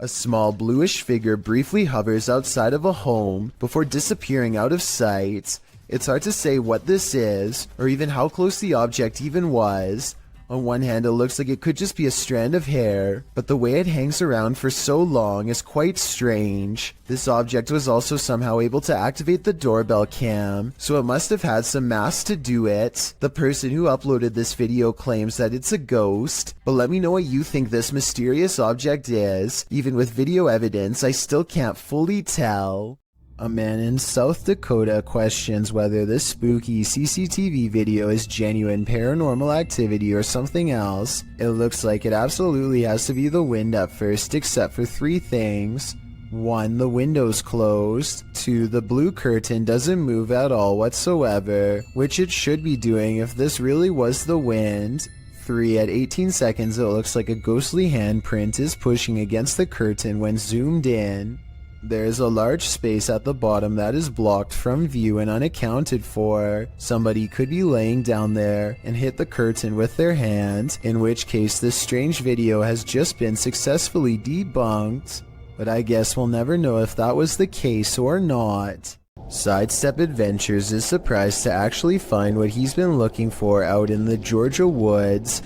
A small bluish figure briefly hovers outside of a home before disappearing out of sight. It's hard to say what this is, or even how close the object even was. On one hand, it looks like it could just be a strand of hair, but the way it hangs around for so long is quite strange. This object was also somehow able to activate the doorbell cam, so it must have had some mass to do it. The person who uploaded this video claims that it's a ghost, but let me know what you think this mysterious object is. Even with video evidence, I still can't fully tell. A man in South Dakota questions whether this spooky CCTV video is genuine paranormal activity or something else. It looks like it absolutely has to be the wind at first, except for 3 things. 1. The window's closed. 2. The blue curtain doesn't move at all whatsoever, which it should be doing if this really was the wind. 3. At 18 seconds, it looks like a ghostly handprint is pushing against the curtain when zoomed in. There is a large space at the bottom that is blocked from view and unaccounted for. Somebody could be laying down there and hit the curtain with their hand, in which case this strange video has just been successfully debunked. But I guess we'll never know if that was the case or not. Sidestep Adventures is surprised to actually find what he's been looking for out in the Georgia woods.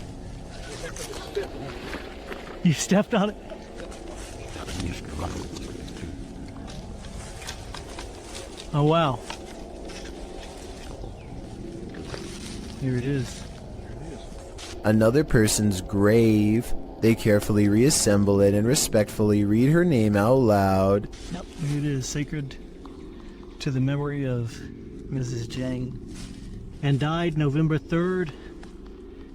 You stepped on it? Oh wow. Here it is. Another person's grave. They carefully reassemble it and respectfully read her name out loud. Yep, here it is. Sacred to the memory of Mrs. Jang. And died November 3rd,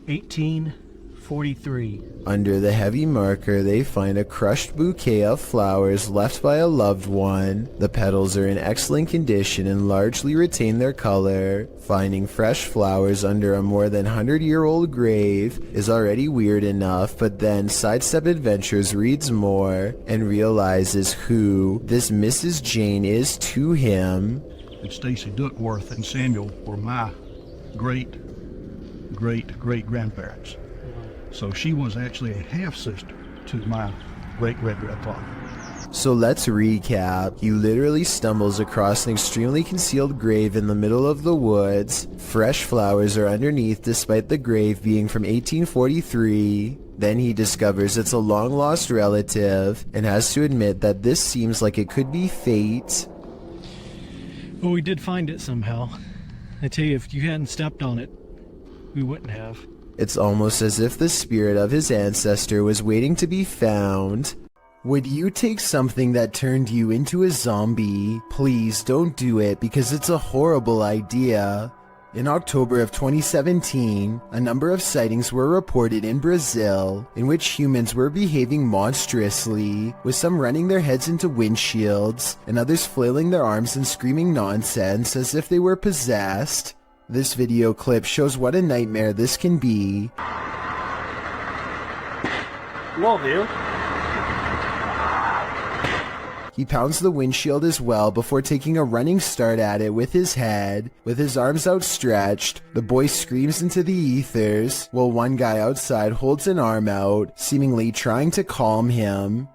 1843. Under the heavy marker, they find a crushed bouquet of flowers left by a loved one. The petals are in excellent condition and largely retain their color. Finding fresh flowers under a more than 100-year-old grave is already weird enough, but then Sidestep Adventures reads more and realizes who this Mrs. Jane is to him. And Stacy Duckworth and Samuel were my great-great-great-grandparents. So she was actually a half-sister to my great-great-grandfather. So let's recap. He literally stumbles across an extremely concealed grave in the middle of the woods. Fresh flowers are underneath despite the grave being from 1843. Then he discovers it's a long-lost relative and has to admit that this seems like it could be fate. Well, we did find it somehow. I tell you, if you hadn't stepped on it, we wouldn't have. It's almost as if the spirit of his ancestor was waiting to be found. Would you take something that turned you into a zombie? Please don't do it because it's a horrible idea. In October of 2017, a number of sightings were reported in Brazil in which humans were behaving monstrously, with some running their heads into windshields and others flailing their arms and screaming nonsense as if they were possessed. This video clip shows what a nightmare this can be. Love you. He pounds the windshield as well before taking a running start at it with his head. With his arms outstretched, the boy screams into the ethers, while one guy outside holds an arm out, seemingly trying to calm him.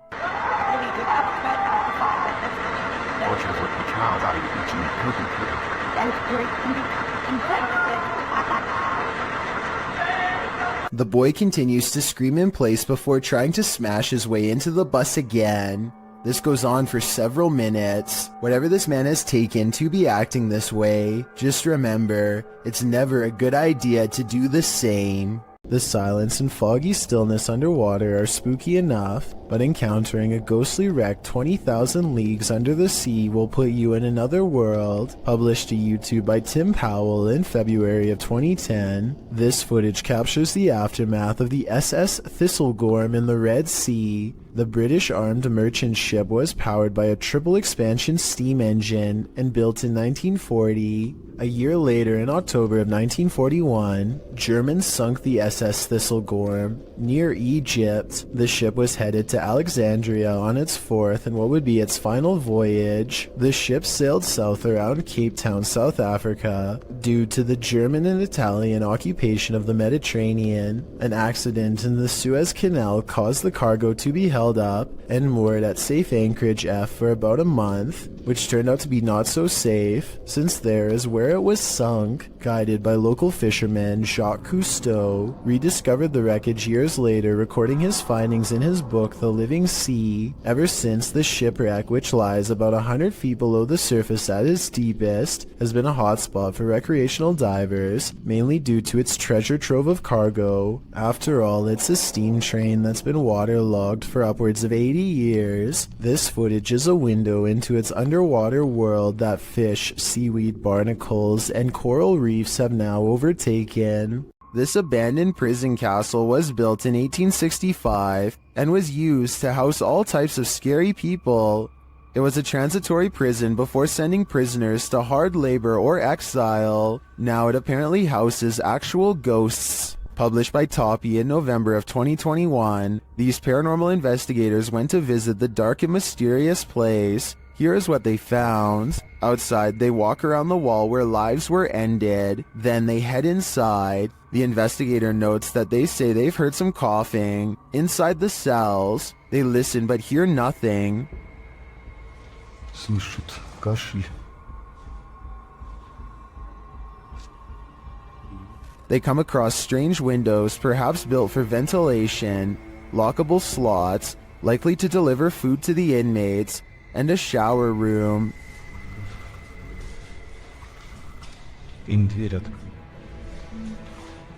The boy continues to scream in place before trying to smash his way into the bus again. This goes on for several minutes. Whatever this man has taken to be acting this way, just remember, it's never a good idea to do the same. The silence and foggy stillness underwater are spooky enough, but encountering a ghostly wreck 20,000 leagues under the sea will put you in another world. Published to YouTube by Tim Powell in February of 2010, this footage captures the aftermath of the SS Thistlegorm in the Red Sea. The British armed merchant ship was powered by a triple expansion steam engine and built in 1940. A year later, in October of 1941, Germans sunk the SS Thistlegorm near Egypt. The ship was headed to Alexandria on its fourth and what would be its final voyage. The ship sailed south around Cape Town, South Africa. Due to the German and Italian occupation of the Mediterranean, an accident in the Suez Canal caused the cargo to be held up and moored at safe anchorage F for about a month, which turned out to be not so safe, since there is where it was sunk. Guided by local fisherman Jacques Cousteau, rediscovered the wreckage years later, recording his findings in his book The Living Sea. Ever since, the shipwreck, which lies about 100 feet below the surface at its deepest, has been a hotspot for recreational divers, mainly due to its treasure trove of cargo. After all, it's a steam train that's been waterlogged for upwards of 80 years. This footage is a window into its underwater world that fish, seaweed, barnacles, and coral reefs have now overtaken. This abandoned prison castle was built in 1865 and was used to house all types of scary people. It was a transitory prison before sending prisoners to hard labor or exile. Now it apparently houses actual ghosts. Published by Toppy in November of 2021, these paranormal investigators went to visit the dark and mysterious place. Here is what they found. Outside, they walk around the wall where lives were ended. Then they head inside. The investigator notes that they say they've heard some coughing. Inside the cells, they listen but hear nothing. Слышат кашель. They come across strange windows, perhaps built for ventilation, lockable slots, likely to deliver food to the inmates, and a shower room. Им верят.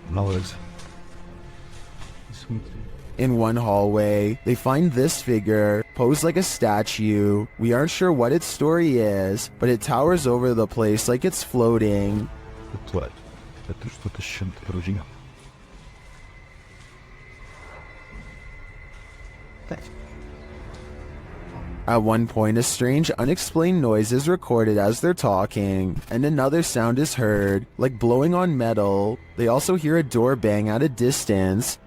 Молодец. In one hallway, they find this figure, posed like a statue. We aren't sure what its story is, but it towers over the place like it's floating. Тварь. Это что-то с чем-то вроде. At one point, a strange, unexplained noise is recorded as they're talking, and another sound is heard, like blowing on metal. They also hear a door bang at a distance.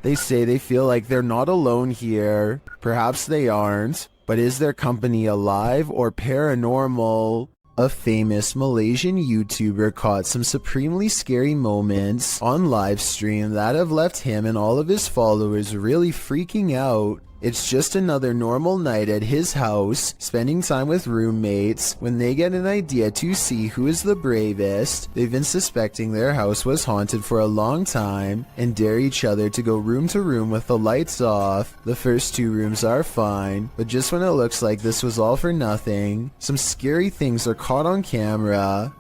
They say they feel like they're not alone here. Perhaps they aren't, but is their company alive or paranormal? A famous Malaysian YouTuber caught some supremely scary moments on livestream that have left him and all of his followers really freaking out. It's just another normal night at his house, spending time with roommates, when they get an idea to see who is the bravest. They've been suspecting their house was haunted for a long time, and dare each other to go room to room with the lights off. The first two rooms are fine, but just when it looks like this was all for nothing, some scary things are caught on camera.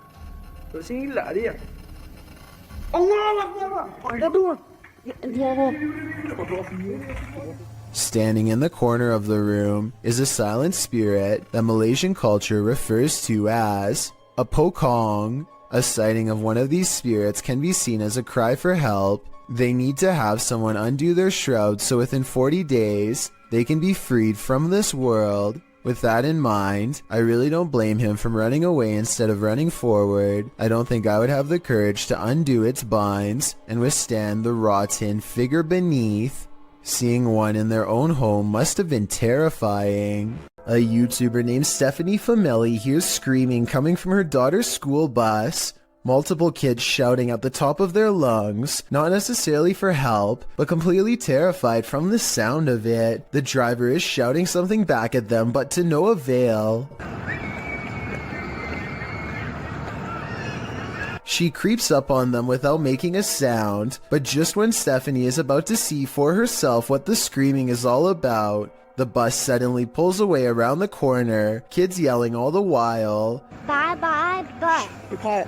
Standing in the corner of the room is a silent spirit that Malaysian culture refers to as a pokong. A sighting of one of these spirits can be seen as a cry for help. They need to have someone undo their shroud so within 40 days they can be freed from this world. With that in mind, I really don't blame him from running away instead of running forward. I don't think I would have the courage to undo its binds and withstand the rotten figure beneath. Seeing one in their own home must have been terrifying. A YouTuber named Stephanie Famelli hears screaming coming from her daughter's school bus. Multiple kids shouting at the top of their lungs, not necessarily for help, but completely terrified from the sound of it. The driver is shouting something back at them, but to no avail. She creeps up on them without making a sound, but just when Stephanie is about to see for herself what the screaming is all about, the bus suddenly pulls away around the corner, kids yelling all the while. Bye bye bus. Be quiet.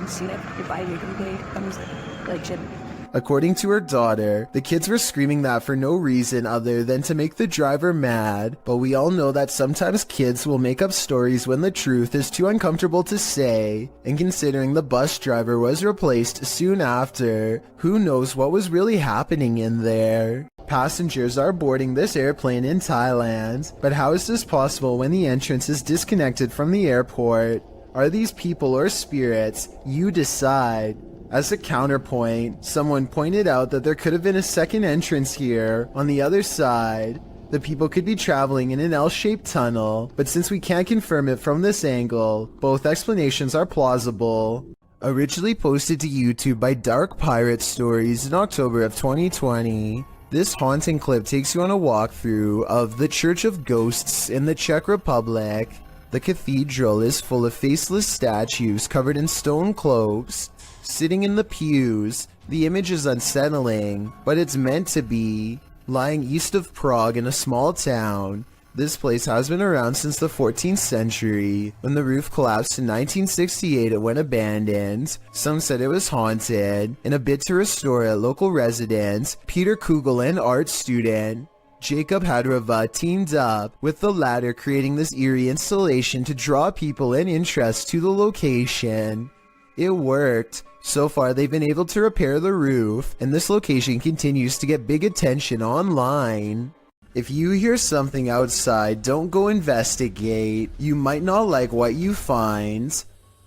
See that? Goodbye, you're gonna be legend. According to her daughter, the kids were screaming that for no reason other than to make the driver mad, but we all know that sometimes kids will make up stories when the truth is too uncomfortable to say, and considering the bus driver was replaced soon after, who knows what was really happening in there. Passengers are boarding this airplane in Thailand, but how is this possible when the entrance is disconnected from the airport? Are these people or spirits? You decide. As a counterpoint, someone pointed out that there could have been a second entrance here, on the other side. The people could be traveling in an L-shaped tunnel, but since we can't confirm it from this angle, both explanations are plausible. Originally posted to YouTube by Dark Pirate Stories in October of 2020, this haunting clip takes you on a walkthrough of the Church of Ghosts in the Czech Republic. The cathedral is full of faceless statues covered in stone cloaks, sitting in the pews. The image is unsettling, but it's meant to be. Lying east of Prague in a small town, this place has been around since the 14th century. When the roof collapsed in 1968, it went abandoned. Some said it was haunted. In a bid to restore it, local residents Peter Kugel and art student Jacob Hadrava teamed up with the latter, creating this eerie installation to draw people and interest to the location. It worked. So far, they've been able to repair the roof, and this location continues to get big attention online. If you hear something outside, don't go investigate. You might not like what you find.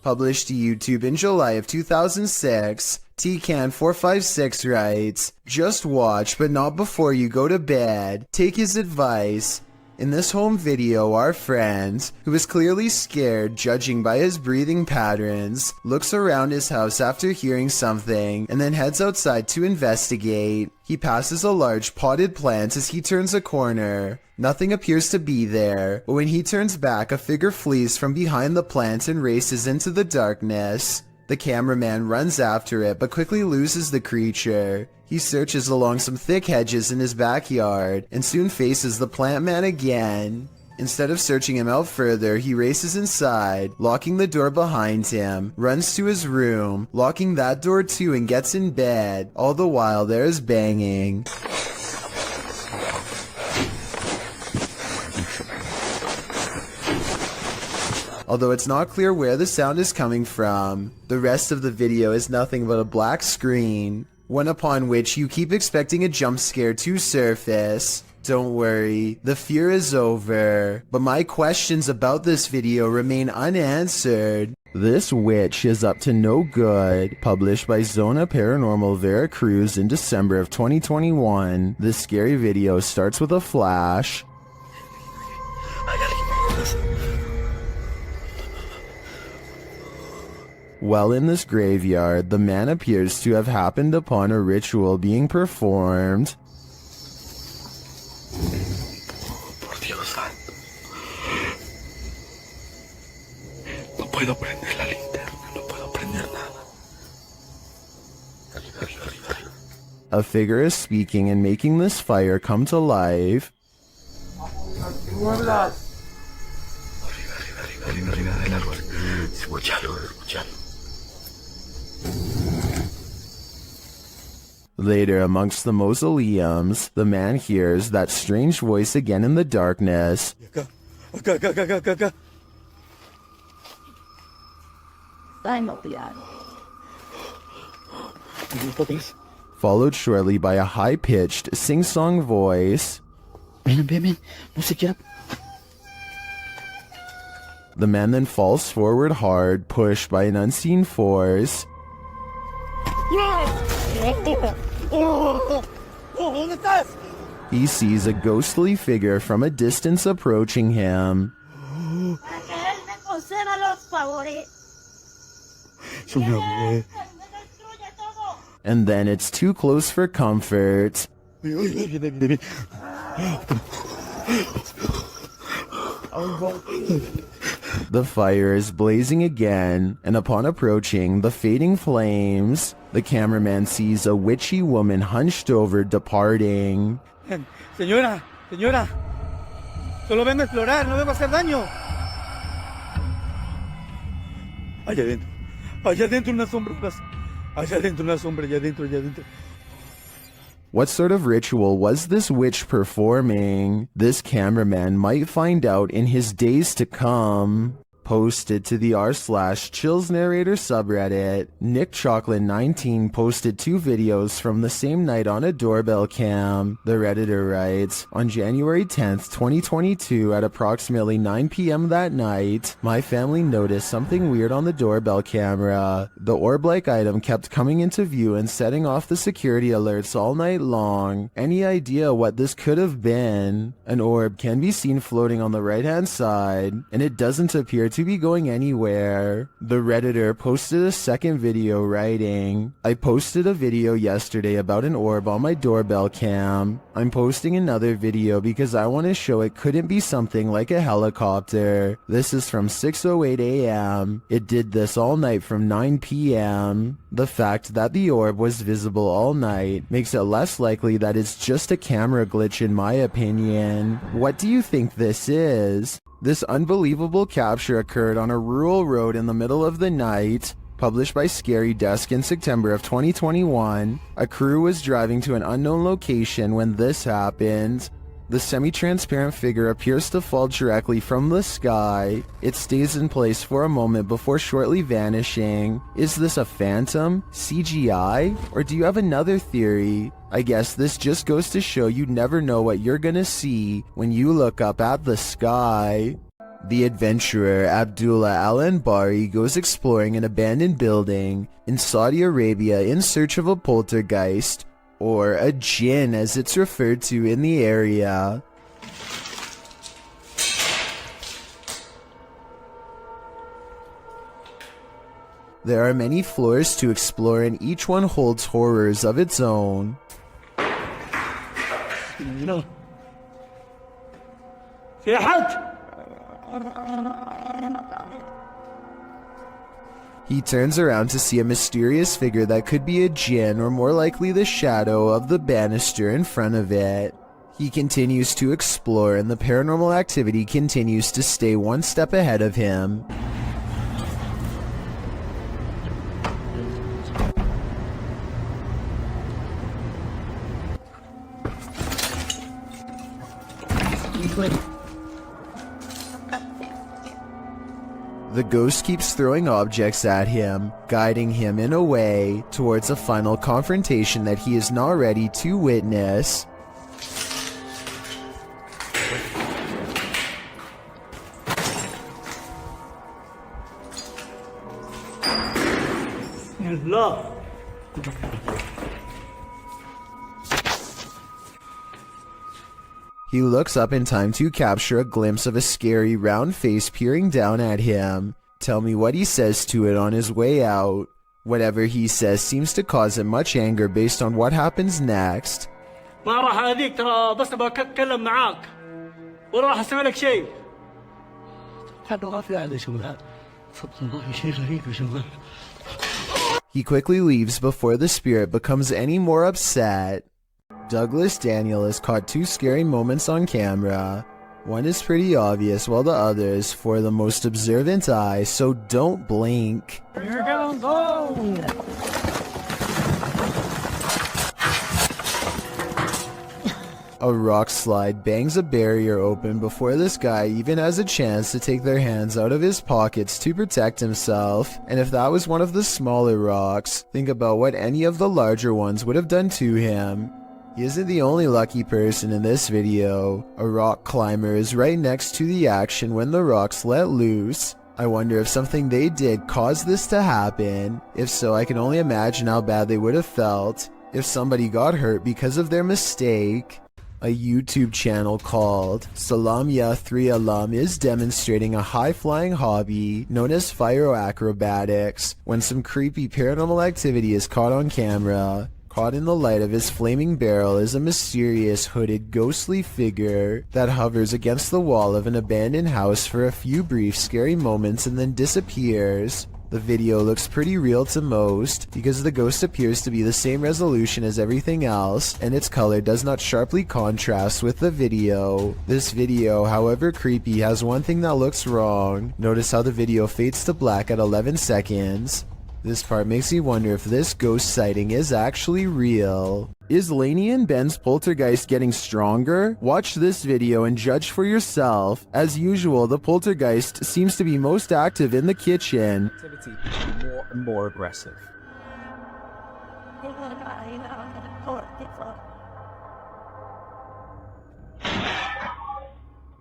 Published to YouTube in July of 2006, TCan456 writes, "Just watch, but not before you go to bed. Take his advice." In this home video, our friend, who is clearly scared judging by his breathing patterns, looks around his house after hearing something and then heads outside to investigate. He passes a large potted plant as he turns a corner. Nothing appears to be there, but when he turns back, a figure flees from behind the plant and races into the darkness. The cameraman runs after it but quickly loses the creature. He searches along some thick hedges in his backyard and soon faces the plant man again. Instead of searching him out further, he races inside, locking the door behind him, runs to his room, locking that door too, and gets in bed. All the while there is banging. Although it's not clear where the sound is coming from, the rest of the video is nothing but a black screen, one upon which you keep expecting a jump scare to surface. Don't worry, the fear is over, but my questions about this video remain unanswered. This witch is up to no good. Published by Zona Paranormal Veracruz in December of 2021, this scary video starts with a flash. While in this graveyard, the man appears to have happened upon a ritual being performed. Por Dios santo. No puedo prender la linterna, no puedo prender nada. A figure is speaking and making this fire come to life. Arriba del árbol. Escuchalo. Later, amongst the mausoleums, the man hears that strange voice again in the darkness. Acá. Followed shortly by a high-pitched, sing-song voice. Ven, no se quiera. The man then falls forward hard, pushed by an unseen force. ¿Dónde estás? He sees a ghostly figure from a distance approaching him. And then it's too close for comfort. The fire is blazing again, and upon approaching the fading flames, the cameraman sees a witchy woman hunched over departing. Señora, solo vengo a explorar, no vengo a hacer daño. Allá adentro unas sombras. Allá adentro. What sort of ritual was this witch performing? This cameraman might find out in his days to come. posted to the r/chills narrator subreddit. Nick Chocolate 19 posted 2 videos from the same night on a doorbell cam. The redditor writes, on January 10th, 2022 at approximately 9 p.m. that night, my family noticed something weird on the doorbell camera. The orb-like item kept coming into view and setting off the security alerts all night long. Any idea what this could have been? An orb can be seen floating on the right-hand side, and it doesn't appear to be going anywhere. The redditor posted a second video writing, I posted a video yesterday about an orb on my doorbell cam. I'm posting another video because I want to show it couldn't be something like a helicopter. This is from 6:08 a.m. It did this all night from 9 p.m. The fact that the orb was visible all night makes it less likely that it's just a camera glitch in my opinion. What do you think this is? This unbelievable capture occurred on a rural road in the middle of the night. Published by Scary Desk in September of 2021, a crew was driving to an unknown location when this happened. The semi-transparent figure appears to fall directly from the sky. It stays in place for a moment before shortly vanishing. Is this a phantom, CGI, or do you have another theory? I guess this just goes to show you never know what you're gonna see when you look up at the sky. The adventurer Abdullah Al-Anbari goes exploring an abandoned building in Saudi Arabia in search of a poltergeist, or a jinn as it's referred to in the area. There are many floors to explore and each one holds horrors of its own. He turns around to see a mysterious figure that could be a jinn or more likely the shadow of the banister in front of it. He continues to explore and the paranormal activity continues to stay one step ahead of him. The ghost keeps throwing objects at him, guiding him in a way towards a final confrontation that he is not ready to witness. He looks up in time to capture a glimpse of a scary round face peering down at him. Tell me what he says to it on his way out. Whatever he says seems to cause him much anger based on what happens next. ما راح اذيك ترى بس ابغى اتكلم معاك ولا راح اسوي لك شيء. هذا ما في هذا شغل والله شيء غريب يا شغل. He quickly leaves before the spirit becomes any more upset. Douglas Daniel has caught 2 scary moments on camera. One is pretty obvious while the other is for the most observant eye, so don't blink. You're gonna go. A rock slide bangs a barrier open before this guy even has a chance to take their hands out of his pockets to protect himself. And if that was one of the smaller rocks, think about what any of the larger ones would have done to him. He isn't the only lucky person in this video. A rock climber is right next to the action when the rocks let loose. I wonder if something they did caused this to happen. If so, I can only imagine how bad they would have felt if somebody got hurt because of their mistake. A YouTube channel called Salamya 3 Alam is demonstrating a high-flying hobby known as acrobatics when some creepy paranormal activity is caught on camera. Caught in the light of his flaming barrel is a mysterious hooded ghostly figure that hovers against the wall of an abandoned house for a few brief scary moments and then disappears. The video looks pretty real to most because the ghost appears to be the same resolution as everything else and its color does not sharply contrast with the video. This video, however creepy, has one thing that looks wrong. Notice how the video fades to black at 11 seconds. This part makes me wonder if this ghost sighting is actually real. Is Lainey and Ben's poltergeist getting stronger? Watch this video and judge for yourself. As usual, the poltergeist seems to be most active in the kitchen. Activity more and more aggressive.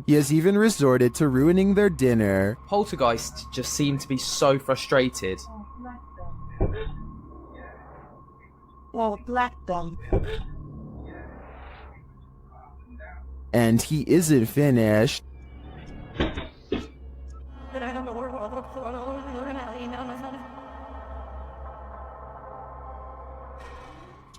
He has even resorted to ruining their dinner. Poltergeists just seem to be so frustrated. And he isn't finished.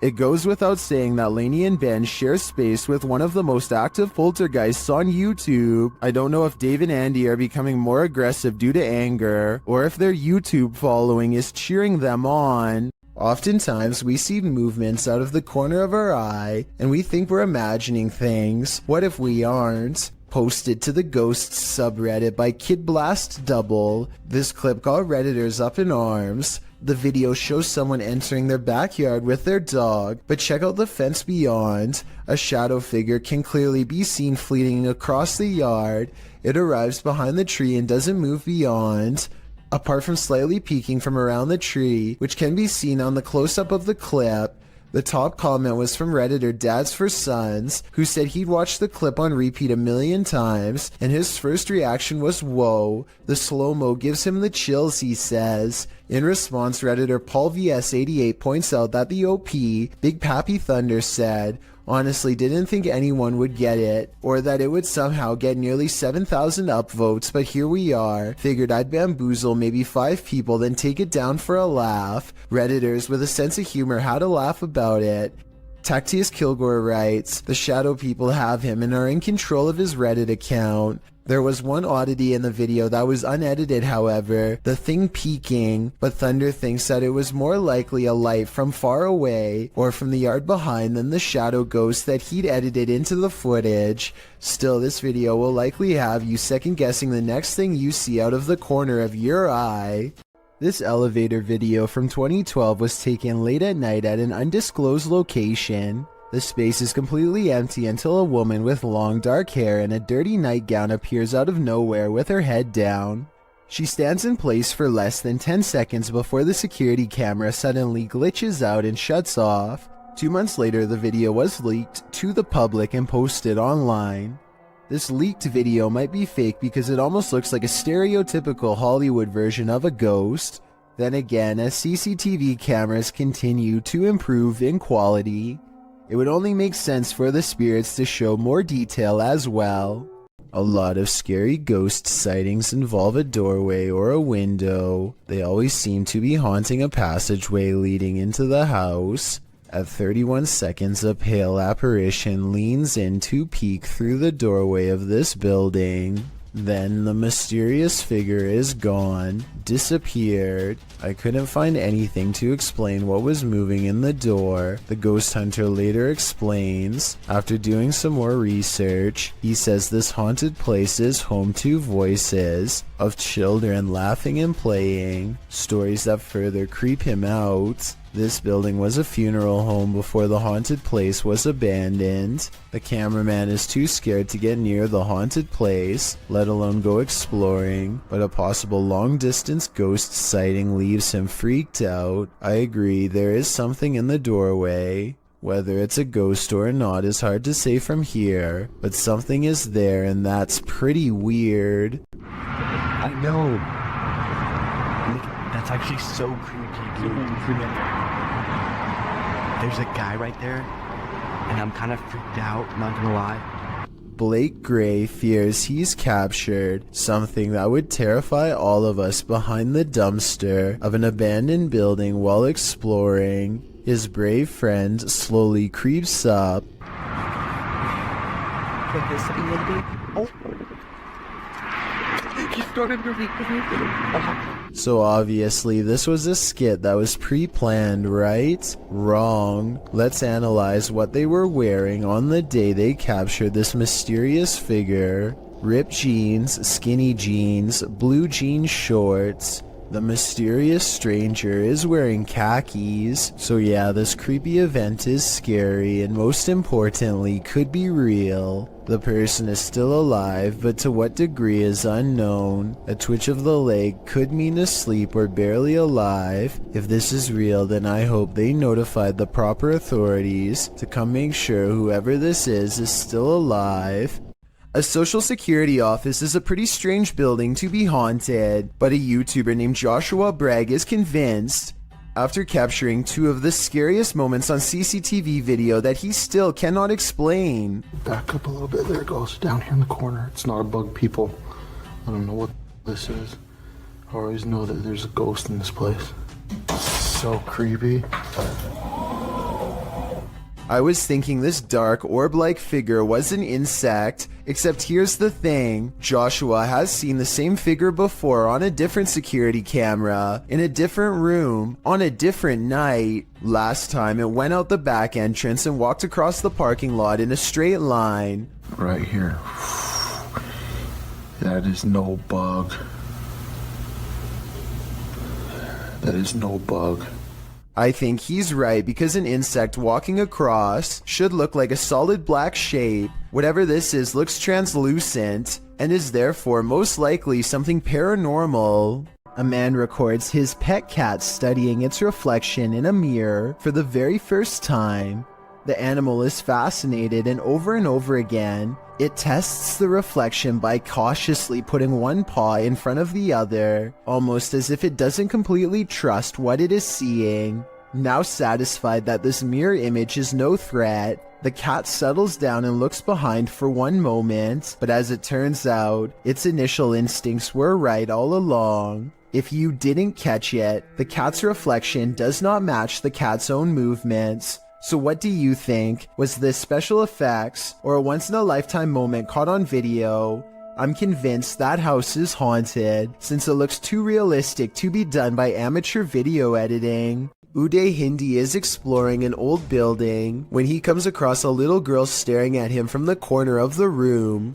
It goes without saying that Lainey and Ben share space with one of the most active poltergeists on YouTube. I don't know if Dave and Andy are becoming more aggressive due to anger, or if their YouTube following is cheering them on. Oftentimes, we see movements out of the corner of our eye, and we think we're imagining things. What if we aren't? Posted to the Ghosts subreddit by Kid Blast Double, this clip got Redditors up in arms. The video shows someone entering their backyard with their dog, but check out the fence beyond. A shadow figure can clearly be seen fleeting across the yard. It arrives behind the tree and doesn't move beyond. Apart from slightly peeking from around the tree, which can be seen on the close-up of the clip, the top comment was from Redditor Dads for Sons, who said he'd watched the clip on repeat a million times, and his first reaction was, "Whoa, the slow-mo gives him the chills," he says. In response, Redditor Paul VS88 points out that the OP, Big Pappy Thunder, said, "Honestly didn't think anyone would get it, or that it would somehow get nearly 7,000 upvotes, but here we are. Figured I'd bamboozle maybe 5 people, then take it down for a laugh." Redditors with a sense of humor had a laugh about it. Tactius Kilgore writes, "The shadow people have him and are in control of his Reddit account." There was one oddity in the video that was unedited, however, the thing peeking, but Thunder thinks that it was more likely a light from far away or from the yard behind than the shadow ghost that he'd edited into the footage. Still, this video will likely have you second guessing the next thing you see out of the corner of your eye. This elevator video from 2012 was taken late at night at an undisclosed location. The space is completely empty until a woman with long dark hair and a dirty nightgown appears out of nowhere with her head down. She stands in place for less than 10 seconds before the security camera suddenly glitches out and shuts off. 2 months later, the video was leaked to the public and posted online. This leaked video might be fake because it almost looks like a stereotypical Hollywood version of a ghost. Then again, as CCTV cameras continue to improve in quality, it would only make sense for the spirits to show more detail as well. A lot of scary ghost sightings involve a doorway or a window. They always seem to be haunting a passageway leading into the house. At 31 seconds, a pale apparition leans in to peek through the doorway of this building. Then the mysterious figure is gone, disappeared. I couldn't find anything to explain what was moving in the door. The ghost hunter later explains, after doing some more research, he says this haunted place is home to voices of children laughing and playing, stories that further creep him out. This building was a funeral home before the haunted place was abandoned. The cameraman is too scared to get near the haunted place, let alone go exploring, but a possible long-distance ghost sighting leaves him freaked out. I agree, there is something in the doorway. Whether it's a ghost or not is hard to say from here, but something is there and that's pretty weird. I know. That's actually so creepy. There's a guy right there, and I'm kind of freaked out, not gonna lie. Blake Gray fears he's captured something that would terrify all of us behind the dumpster of an abandoned building while exploring. His brave friend slowly creeps up. So obviously this was a skit that was pre-planned, right? Wrong. Let's analyze what they were wearing on the day they captured this mysterious figure. Ripped jeans, skinny jeans, blue jean shorts. The mysterious stranger is wearing khakis, so yeah, this creepy event is scary and most importantly could be real. The person is still alive, but to what degree is unknown. A twitch of the leg could mean asleep or barely alive. If this is real, then I hope they notified the proper authorities to come make sure whoever this is still alive. A social security office is a pretty strange building to be haunted, but a YouTuber named Joshua Bragg is convinced, after capturing two of the scariest moments on CCTV video, that he still cannot explain. Back up a little bit. There it goes. Down here in the corner. It's not a bug, people. I don't know what this is. I always know that there's a ghost in this place. So creepy. I was thinking this dark orb-like figure was an insect, except here's the thing. Joshua has seen the same figure before on a different security camera, in a different room, on a different night. Last time it went out the back entrance and walked across the parking lot in a straight line. Right here. That is no bug. That is no bug. I think he's right, because an insect walking across should look like a solid black shape. Whatever this is looks translucent, and is therefore most likely something paranormal. A man records his pet cat studying its reflection in a mirror for the very first time. The animal is fascinated, and over again, it tests the reflection by cautiously putting one paw in front of the other, almost as if it doesn't completely trust what it is seeing. Now satisfied that this mirror image is no threat, the cat settles down and looks behind for one moment, but as it turns out, its initial instincts were right all along. If you didn't catch it, the cat's reflection does not match the cat's own movements. So what do you think? Was this special effects or a once-in-a-lifetime moment caught on video? I'm convinced that house is haunted, since it looks too realistic to be done by amateur video editing. Uday Hindi is exploring an old building when he comes across a little girl staring at him from the corner of the room.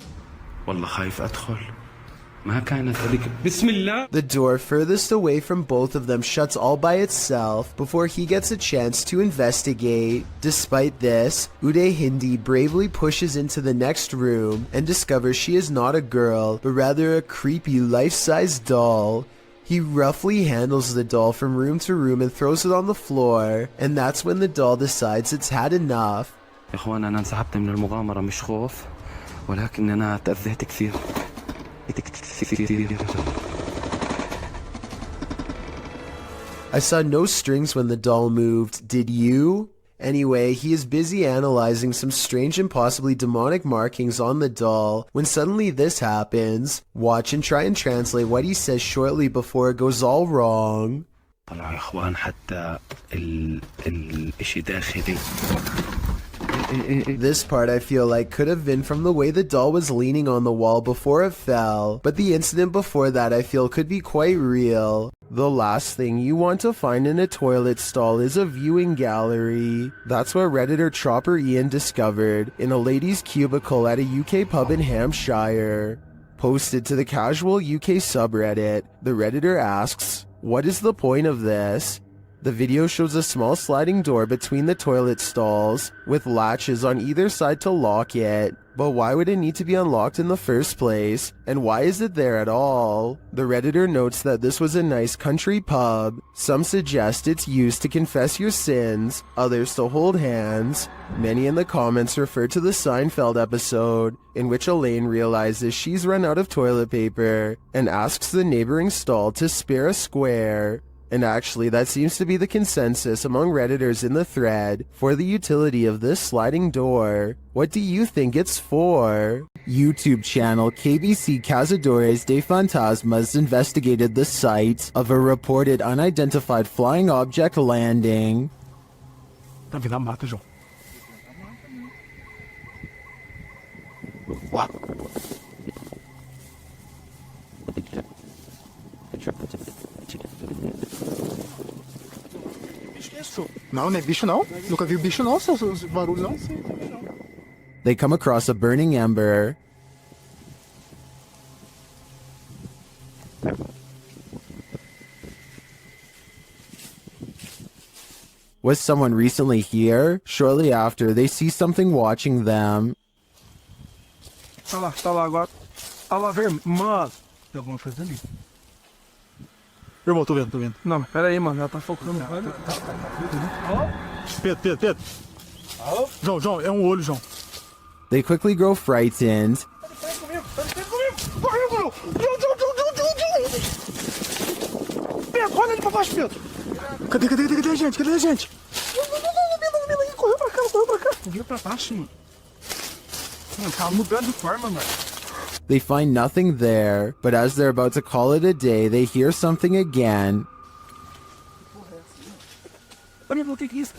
The door furthest away from both of them shuts all by itself before he gets a chance to investigate. Despite this, Uday Hindi bravely pushes into the next room and discovers she is not a girl, but rather a creepy life-size doll. He roughly handles the doll from room to room and throws it on the floor, and that's when the doll decides it's had enough. I saw no strings when the doll moved, did you? Anyway, he is busy analyzing some strange and possibly demonic markings on the doll when suddenly this happens. Watch and try and translate what he says shortly before it goes all wrong. This part I feel like could have been from the way the doll was leaning on the wall before it fell, but the incident before that I feel could be quite real. The last thing you want to find in a toilet stall is a viewing gallery. That's what Redditor Chopper Ian discovered in a lady's cubicle at a UK pub in Hampshire. Posted to the casual UK subreddit, the Redditor asks, "What is the point of this?" The video shows a small sliding door between the toilet stalls, with latches on either side to lock it. But why would it need to be unlocked in the first place? And why is it there at all? The Redditor notes that this was a nice country pub. Some suggest it's used to confess your sins, others to hold hands. Many in the comments refer to the Seinfeld episode, in which Elaine realizes she's run out of toilet paper and asks the neighboring stall to spare a square. And actually, that seems to be the consensus among Redditors in the thread for the utility of this sliding door. What do you think it's for? YouTube channel KBC Cazadores de Fantasmas investigated the site of a reported unidentified flying object landing. Não, não é bicho não. Nunca vi bicho não, seus barulhos não. They come across a burning ember. Was someone recently here? Shortly after, they see something watching them. Tá lá agora. Tá lá, velho. Mano. Tem alguma coisa ali. Irmão, tô vendo. Não, pera aí, mano. Ela tá focando. Pedro. João, é um olho, João. They quickly grow frightened. Correu. Pedro, olha ali pra baixo, Pedro. Cadê a gente? Correu pra cá. Correu pra baixo, mano. Mano, tá mudando de forma, mano. They find nothing there, but as they're about to call it a day, they hear something again. Olha, o que é isso?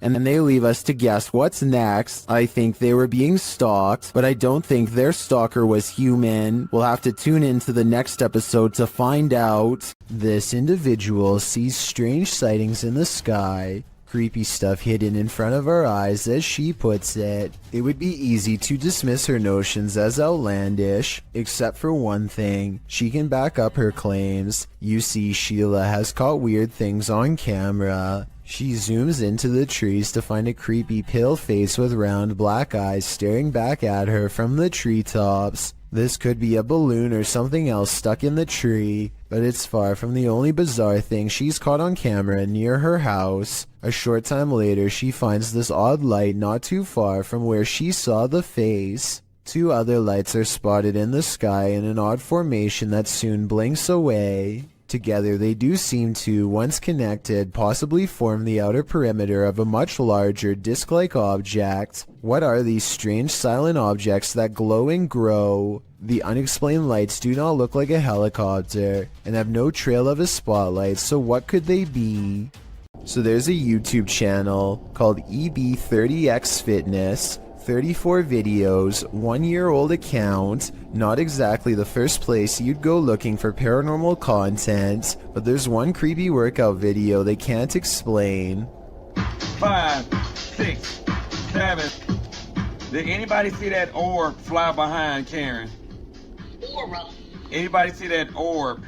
And then they leave us to guess what's next. I think they were being stalked, but I don't think their stalker was human. We'll have to tune into the next episode to find out. This individual sees strange sightings in the sky. Creepy stuff hidden in front of our eyes, as she puts it. It would be easy to dismiss her notions as outlandish, except for one thing. She can back up her claims. You see, Sheila has caught weird things on camera. She zooms into the trees to find a creepy pale face with round black eyes staring back at her from the treetops. This could be a balloon or something else stuck in the tree, but it's far from the only bizarre thing she's caught on camera near her house. A short time later, she finds this odd light not too far from where she saw the face. Two other lights are spotted in the sky in an odd formation that soon blinks away. Together, they do seem to, once connected, possibly form the outer perimeter of a much larger disc-like object. What are these strange silent objects that glow and grow? The unexplained lights do not look like a helicopter, and have no trail of a spotlight, so what could they be? So there's a YouTube channel called EB30X Fitness. 34 videos, 1-year-old account, not exactly the first place you'd go looking for paranormal content, but there's one creepy workout video they can't explain. 5, 6, 7. Did anybody see that orb fly behind Karen? Anybody see that orb?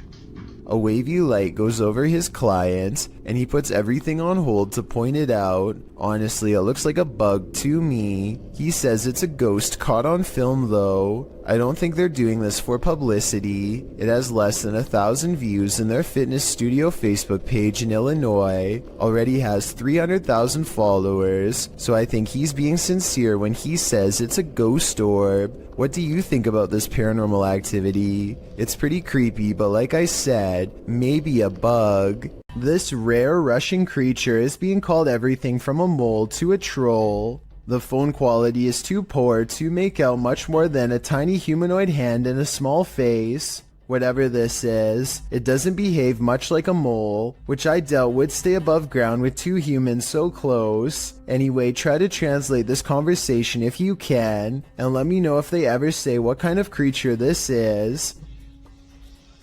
A wavy light goes over his client, and he puts everything on hold to point it out. Honestly, it looks like a bug to me. He says it's a ghost caught on film though. I don't think they're doing this for publicity. It has less than 1,000 views, and their fitness studio Facebook page in Illinois already has 300,000 followers, so I think he's being sincere when he says it's a ghost orb. What do you think about this paranormal activity? It's pretty creepy, but like I said, maybe a bug. This rare Russian creature is being called everything from a mole to a troll. The phone quality is too poor to make out much more than a tiny humanoid hand and a small face. Whatever this is, it doesn't behave much like a mole, which I doubt would stay above ground with two humans so close. Anyway, try to translate this conversation if you can, and let me know if they ever say what kind of creature this is.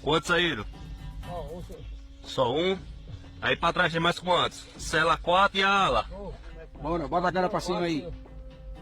Quantos saíram? Só um? Aí pra trás tem mais quantos? Cellar 4 e a ala. Bora, bota a cara pra cima aí.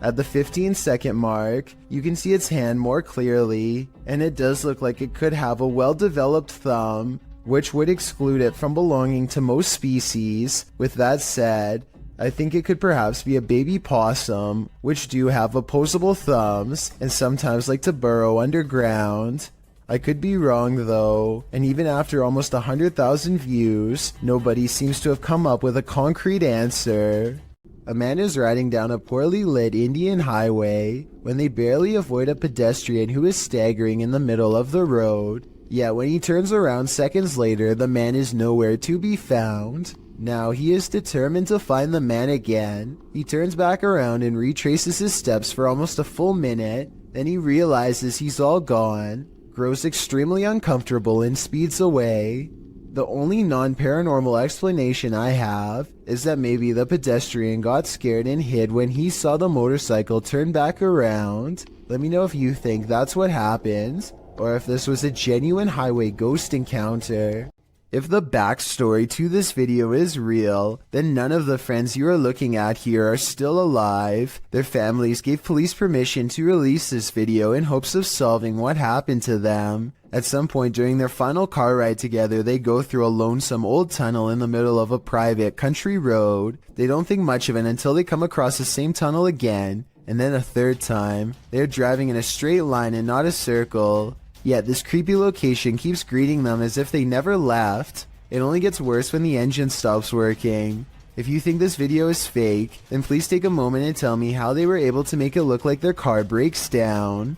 At the 15-second mark, you can see its hand more clearly, and it does look like it could have a well-developed thumb, which would exclude it from belonging to most species. With that said, I think it could perhaps be a baby possum, which do have opposable thumbs, and sometimes like to burrow underground. I could be wrong though, and even after almost 100,000 views, nobody seems to have come up with a concrete answer. A man is riding down a poorly lit Indian highway when they barely avoid a pedestrian who is staggering in the middle of the road. Yet when he turns around seconds later, the man is nowhere to be found. Now he is determined to find the man again. He turns back around and retraces his steps for almost a full minute. Then he realizes he's all gone, grows extremely uncomfortable, and speeds away. The only non-paranormal explanation I have is that maybe the pedestrian got scared and hid when he saw the motorcycle turn back around. Let me know if you think that's what happened, or if this was a genuine highway ghost encounter. If the backstory to this video is real, then none of the friends you are looking at here are still alive. Their families gave police permission to release this video in hopes of solving what happened to them. At some point during their final car ride together, they go through a lonesome old tunnel in the middle of a private country road. They don't think much of it until they come across the same tunnel again, and then a third time. They're driving in a straight line and not a circle. Yet this creepy location keeps greeting them as if they never left. It only gets worse when the engine stops working. If you think this video is fake, then please take a moment and tell me how they were able to make it look like their car breaks down.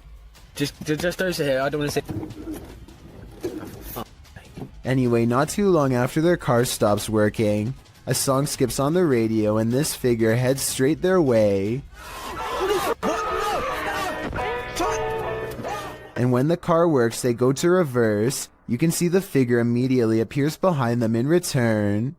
Just over here. I don't want to say. Anyway, not too long after their car stops working, a song skips on the radio and this figure heads straight their way. And when the car works, they go to reverse. You can see the figure immediately appears behind them in return.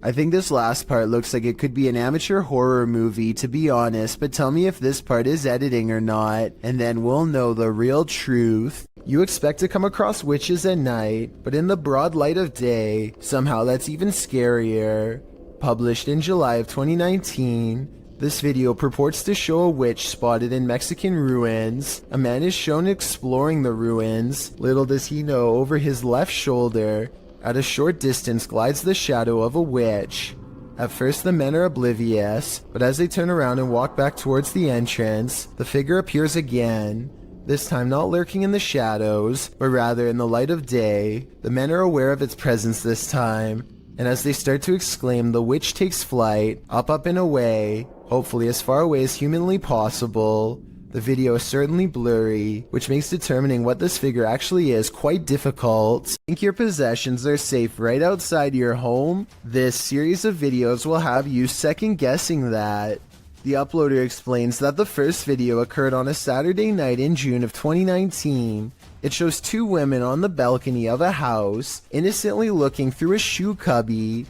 I think this last part looks like it could be an amateur horror movie, to be honest, but tell me if this part is editing or not, and then we'll know the real truth. You expect to come across witches at night, but in the broad light of day, somehow that's even scarier. Published in July of 2019, this video purports to show a witch spotted in Mexican ruins. A man is shown exploring the ruins. Little does he know, over his left shoulder, at a short distance glides the shadow of a witch. At first the men are oblivious, but as they turn around and walk back towards the entrance, the figure appears again. This time not lurking in the shadows, but rather in the light of day. The men are aware of its presence this time, and as they start to exclaim, the witch takes flight, up and away, hopefully as far away as humanly possible. The video is certainly blurry, which makes determining what this figure actually is quite difficult. Think your possessions are safe right outside your home? This series of videos will have you second guessing that. The uploader explains that the first video occurred on a Saturday night in June of 2019. It shows two women on the balcony of a house, innocently looking through a shoe cubby.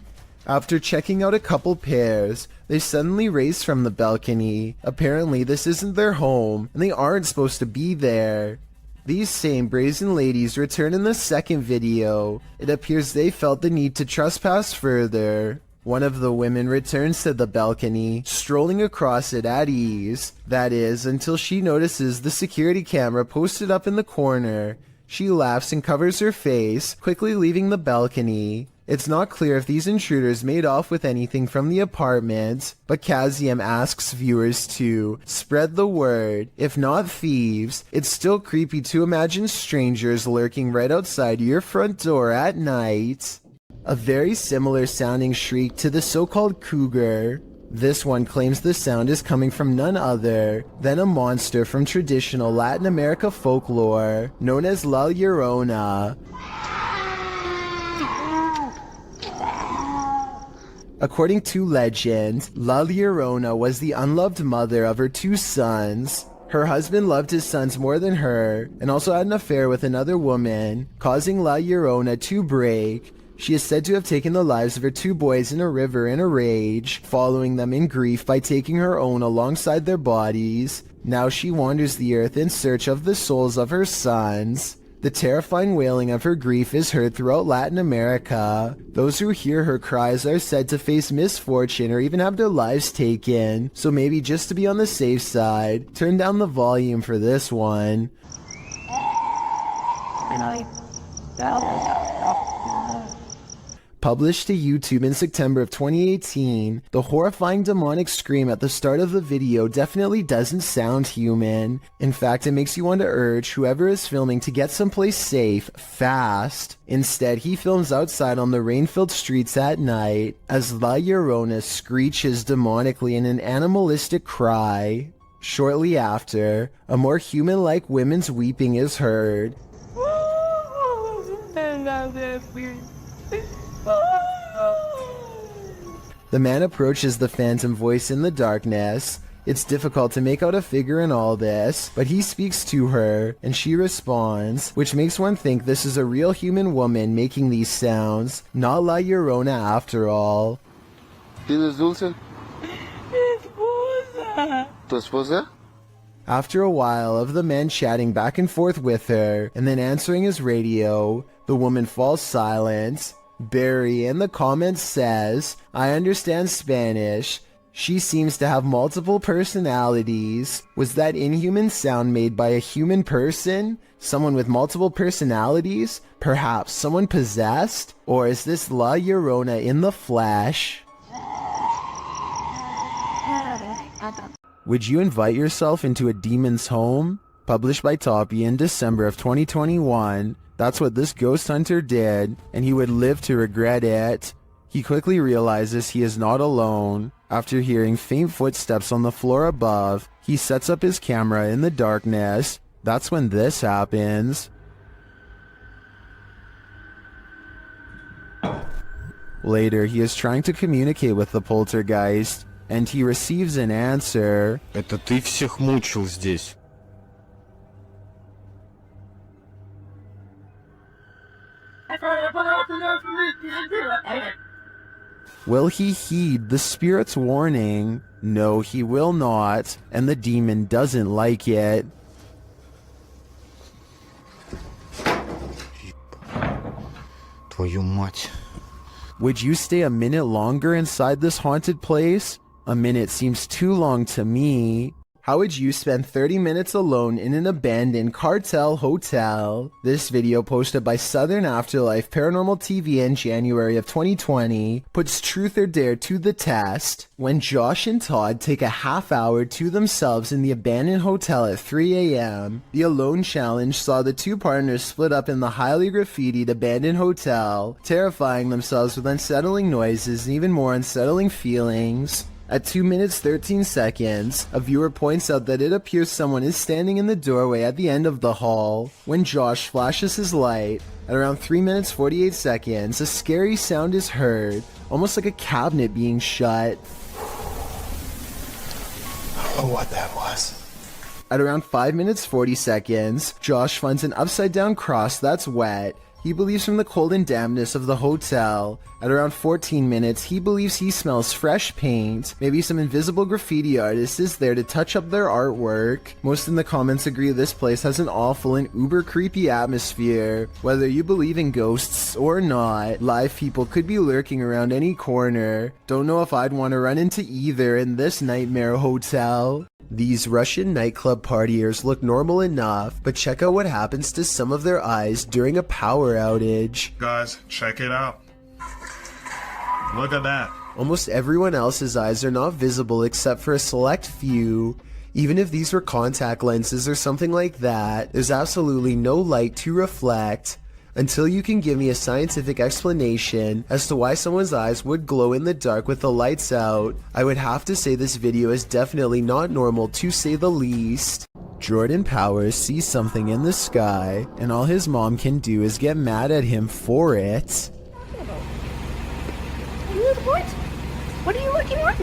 After checking out a couple pairs, they suddenly race from the balcony. Apparently this isn't their home, and they aren't supposed to be there. These same brazen ladies return in the second video. It appears they felt the need to trespass further. One of the women returns to the balcony, strolling across it at ease. That is, until she notices the security camera posted up in the corner. She laughs and covers her face, quickly leaving the balcony. It's not clear if these intruders made off with anything from the apartment, but Kazium asks viewers to spread the word. If not thieves, it's still creepy to imagine strangers lurking right outside your front door at night. A very similar sounding shriek to the so-called cougar. This one claims the sound is coming from none other than a monster from traditional Latin America folklore known as La Llorona. According to legend, La Llorona was the unloved mother of her two sons. Her husband loved his sons more than her, and also had an affair with another woman, causing La Llorona to break. She is said to have taken the lives of her two boys in a river in a rage, following them in grief by taking her own alongside their bodies. Now she wanders the earth in search of the souls of her sons. The terrifying wailing of her grief is heard throughout Latin America. Those who hear her cries are said to face misfortune or even have their lives taken, so maybe just to be on the safe side, turn down the volume for this one. Published to YouTube in September of 2018, the horrifying demonic scream at the start of the video definitely doesn't sound human. In fact, it makes you want to urge whoever is filming to get someplace safe, fast. Instead, he films outside on the rain-filled streets at night, as La Llorona screeches demonically in an animalistic cry. Shortly after, a more human-like women's weeping is heard. The man approaches the phantom voice in the darkness. It's difficult to make out a figure in all this, but he speaks to her, and she responds, which makes one think this is a real human woman making these sounds, not La Llorona after all. ¿Tienes dulce? Mi esposa. ¿Tu esposa? After a while of the man chatting back and forth with her and then answering his radio, the woman falls silent. Barry in the comments says, I understand Spanish. She seems to have multiple personalities. Was that inhuman sound made by a human person? Someone with multiple personalities? Perhaps someone possessed? Or is this La Llorona in the flesh? Would you invite yourself into a demon's home? Published by Toppy in December of 2021. That's what this ghost hunter did, and he would live to regret it. He quickly realizes he is not alone. After hearing faint footsteps on the floor above, he sets up his camera in the darkness. That's when this happens. Later, he is trying to communicate with the poltergeist, and he receives an answer. Это ты всех мучил здесь. Will he heed the spirit's warning? No, he will not, and the demon doesn't like it. Твою мать. Would you stay a minute longer inside this haunted place? A minute seems too long to me. How would you spend 30 minutes alone in an abandoned cartel hotel? This video, posted by Southern Afterlife Paranormal TV in January of 2020, puts truth or dare to the test. When Josh and Todd take a half hour to themselves in the abandoned hotel at 3 a.m., the Alone Challenge saw the two partners split up in the highly graffitied abandoned hotel, terrifying themselves with unsettling noises and even more unsettling feelings. At 2 minutes 13 seconds, a viewer points out that it appears someone is standing in the doorway at the end of the hall. When Josh flashes his light, at around 3 minutes 48 seconds, a scary sound is heard, almost like a cabinet being shut. I don't know what that was. At around 5 minutes 40 seconds, Josh finds an upside down cross that's wet. He believes from the cold and dampness of the hotel. At around 14 minutes, he believes he smells fresh paint. Maybe some invisible graffiti artist is there to touch up their artwork. Most in the comments agree this place has an awful and uber creepy atmosphere. Whether you believe in ghosts or not, live people could be lurking around any corner. Don't know if I'd want to run into either in this nightmare hotel. These Russian nightclub partiers look normal enough, but check out what happens to some of their eyes during a power outage. Guys, check it out. Look at that. Almost everyone else's eyes are not visible except for a select few. Even if these were contact lenses or something like that, there's absolutely no light to reflect. Until you can give me a scientific explanation as to why someone's eyes would glow in the dark with the lights out, I would have to say this video is definitely not normal, to say the least. Jordan Powers sees something in the sky, and all his mom can do is get mad at him for it. What? What are you looking at?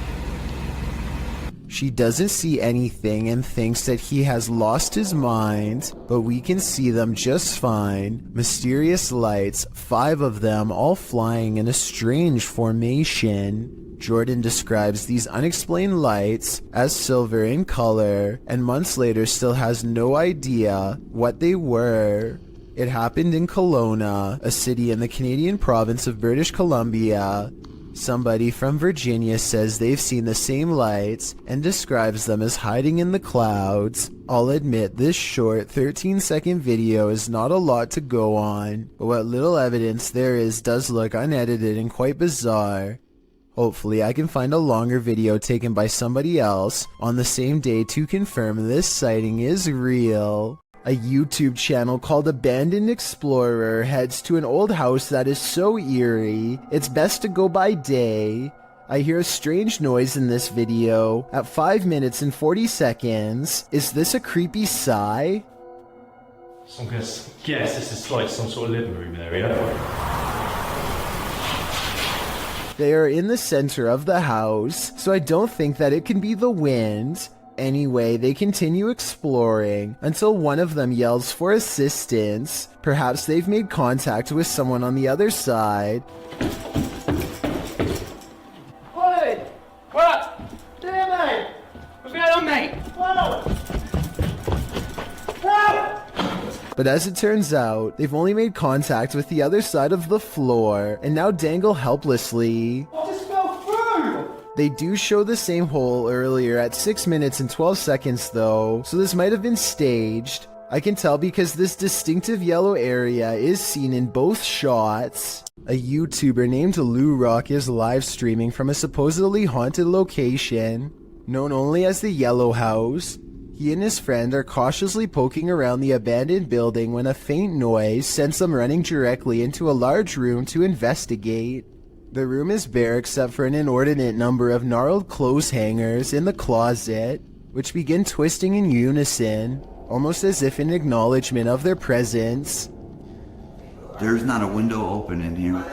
She doesn't see anything and thinks that he has lost his mind, but we can see them just fine. Mysterious lights, 5 of them, all flying in a strange formation. Jordan describes these unexplained lights as silver in color, and months later still has no idea what they were. It happened in Kelowna, a city in the Canadian province of British Columbia. Somebody from Virginia says they've seen the same lights and describes them as hiding in the clouds. I'll admit this short 13-second video is not a lot to go on, but what little evidence there is does look unedited and quite bizarre. Hopefully I can find a longer video taken by somebody else on the same day to confirm this sighting is real. A YouTube channel called Abandoned Explorer heads to an old house that is so eerie, it's best to go by day. I hear a strange noise in this video at 5 minutes and 40 seconds. Is this a creepy sigh? I'm gonna guess this is like some sort of living room area. They are in the center of the house, so I don't think that it can be the wind. Anyway, they continue exploring until one of them yells for assistance. Perhaps they've made contact with someone on the other side. Oi! What? There, mate! What's going on, mate? Whoa! But as it turns out, they've only made contact with the other side of the floor and now dangle helplessly. They do show the same hole earlier at 6 minutes and 12 seconds though, so this might have been staged. I can tell because this distinctive yellow area is seen in both shots. A YouTuber named Lou Rock is live streaming from a supposedly haunted location, known only as the Yellow House. He and his friend are cautiously poking around the abandoned building when a faint noise sends them running directly into a large room to investigate. The room is bare except for an inordinate number of gnarled clothes hangers in the closet, which begin twisting in unison, almost as if in acknowledgement of their presence. There's not a window open in here.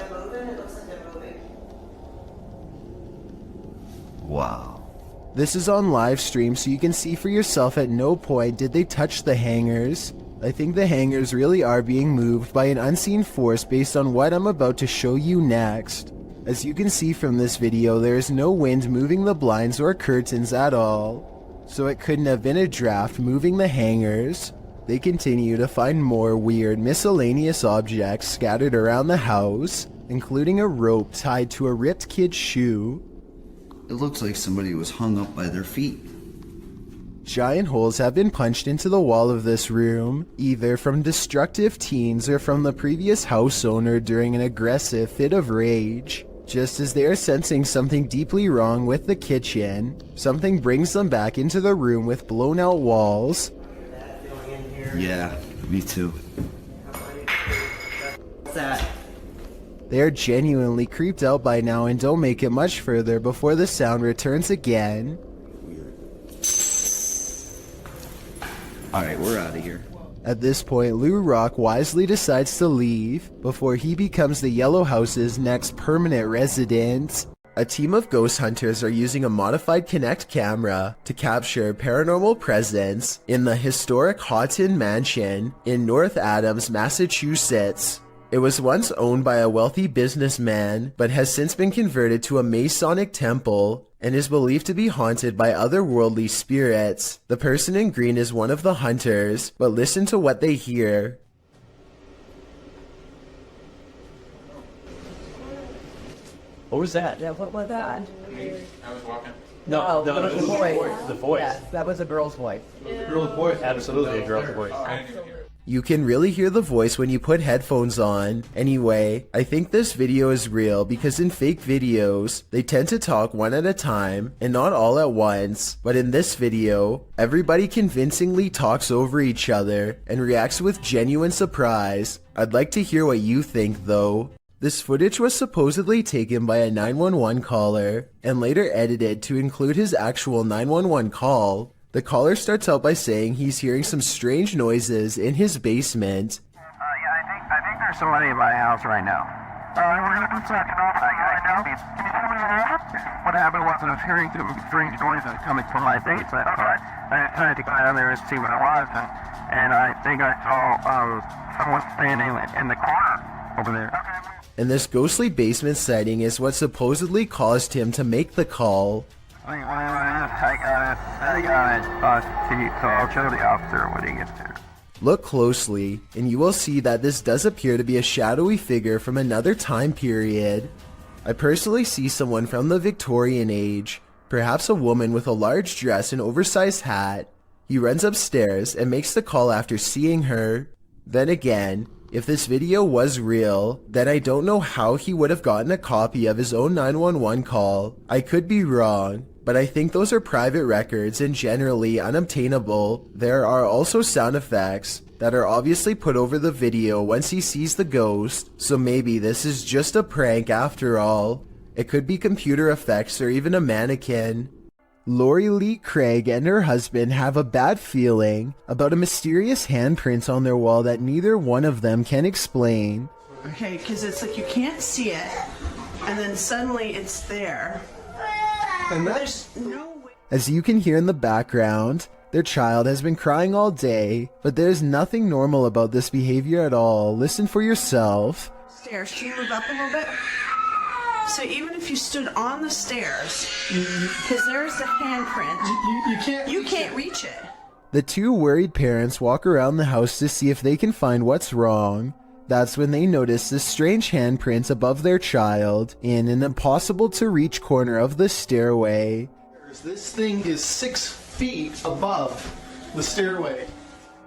Wow. This is on live stream, so you can see for yourself at no point did they touch the hangers. I think the hangers really are being moved by an unseen force based on what I'm about to show you next. As you can see from this video, there is no wind moving the blinds or curtains at all, so it couldn't have been a draft moving the hangers. They continue to find more weird miscellaneous objects scattered around the house, including a rope tied to a ripped kid's shoe. It looks like somebody was hung up by their feet. Giant holes have been punched into the wall of this room, either from destructive teens or from the previous house owner during an aggressive fit of rage. Just as they are sensing something deeply wrong with the kitchen, something brings them back into the room with blown out walls. Yeah, me too. What's that? They are genuinely creeped out by now and don't make it much further before the sound returns again. Alright, we're out of here. At this point, Lou Rock wisely decides to leave before he becomes the Yellow House's next permanent resident. A team of ghost hunters are using a modified Kinect camera to capture paranormal presence in the historic Houghton Mansion in North Adams, Massachusetts. It was once owned by a wealthy businessman, but has since been converted to a Masonic temple and is believed to be haunted by otherworldly spirits. The person in green is one of the hunters, but listen to what they hear. What was that? Yeah, what was that? I was walking. No, that was a voice. The voice. Yeah, that was a girl's voice. Girl's voice. Absolutely a girl's voice. You can really hear the voice when you put headphones on. Anyway, I think this video is real because in fake videos, they tend to talk one at a time and not all at once. But in this video, everybody convincingly talks over each other and reacts with genuine surprise. I'd like to hear what you think though. This footage was supposedly taken by a 911 caller and later edited to include his actual 911 call. The caller starts out by saying he's hearing some strange noises in his basement. I think there's somebody in my house right now. What happened was I was hearing some strange noises coming from my basement. I tried to go down there and see what it was, and I think I saw someone standing in the corner over there. And this ghostly basement sighting is what supposedly caused him to make the call. I got it, so I'll show the officer when he gets there. Look closely, and you will see that this does appear to be a shadowy figure from another time period. I personally see someone from the Victorian age, perhaps a woman with a large dress and oversized hat. He runs upstairs and makes the call after seeing her. Then again, if this video was real, then I don't know how he would have gotten a copy of his own 911 call. I could be wrong, but I think those are private records and generally unobtainable. There are also sound effects that are obviously put over the video once he sees the ghost, so maybe this is just a prank after all. It could be computer effects or even a mannequin. Lori Lee Craig and her husband have a bad feeling about a mysterious handprint on their wall that neither one of them can explain. Okay, because it's like you can't see it, and then suddenly it's there. And there's no way. As you can hear in the background, their child has been crying all day, but there's nothing normal about this behavior at all. Listen for yourself. Stairs, can you move up a little bit? So even if you stood on the stairs, because there's the handprint, you can't reach it. The two worried parents walk around the house to see if they can find what's wrong. That's when they notice this strange handprint above their child in an impossible to reach corner of the stairway. This thing is 6 feet above the stairway.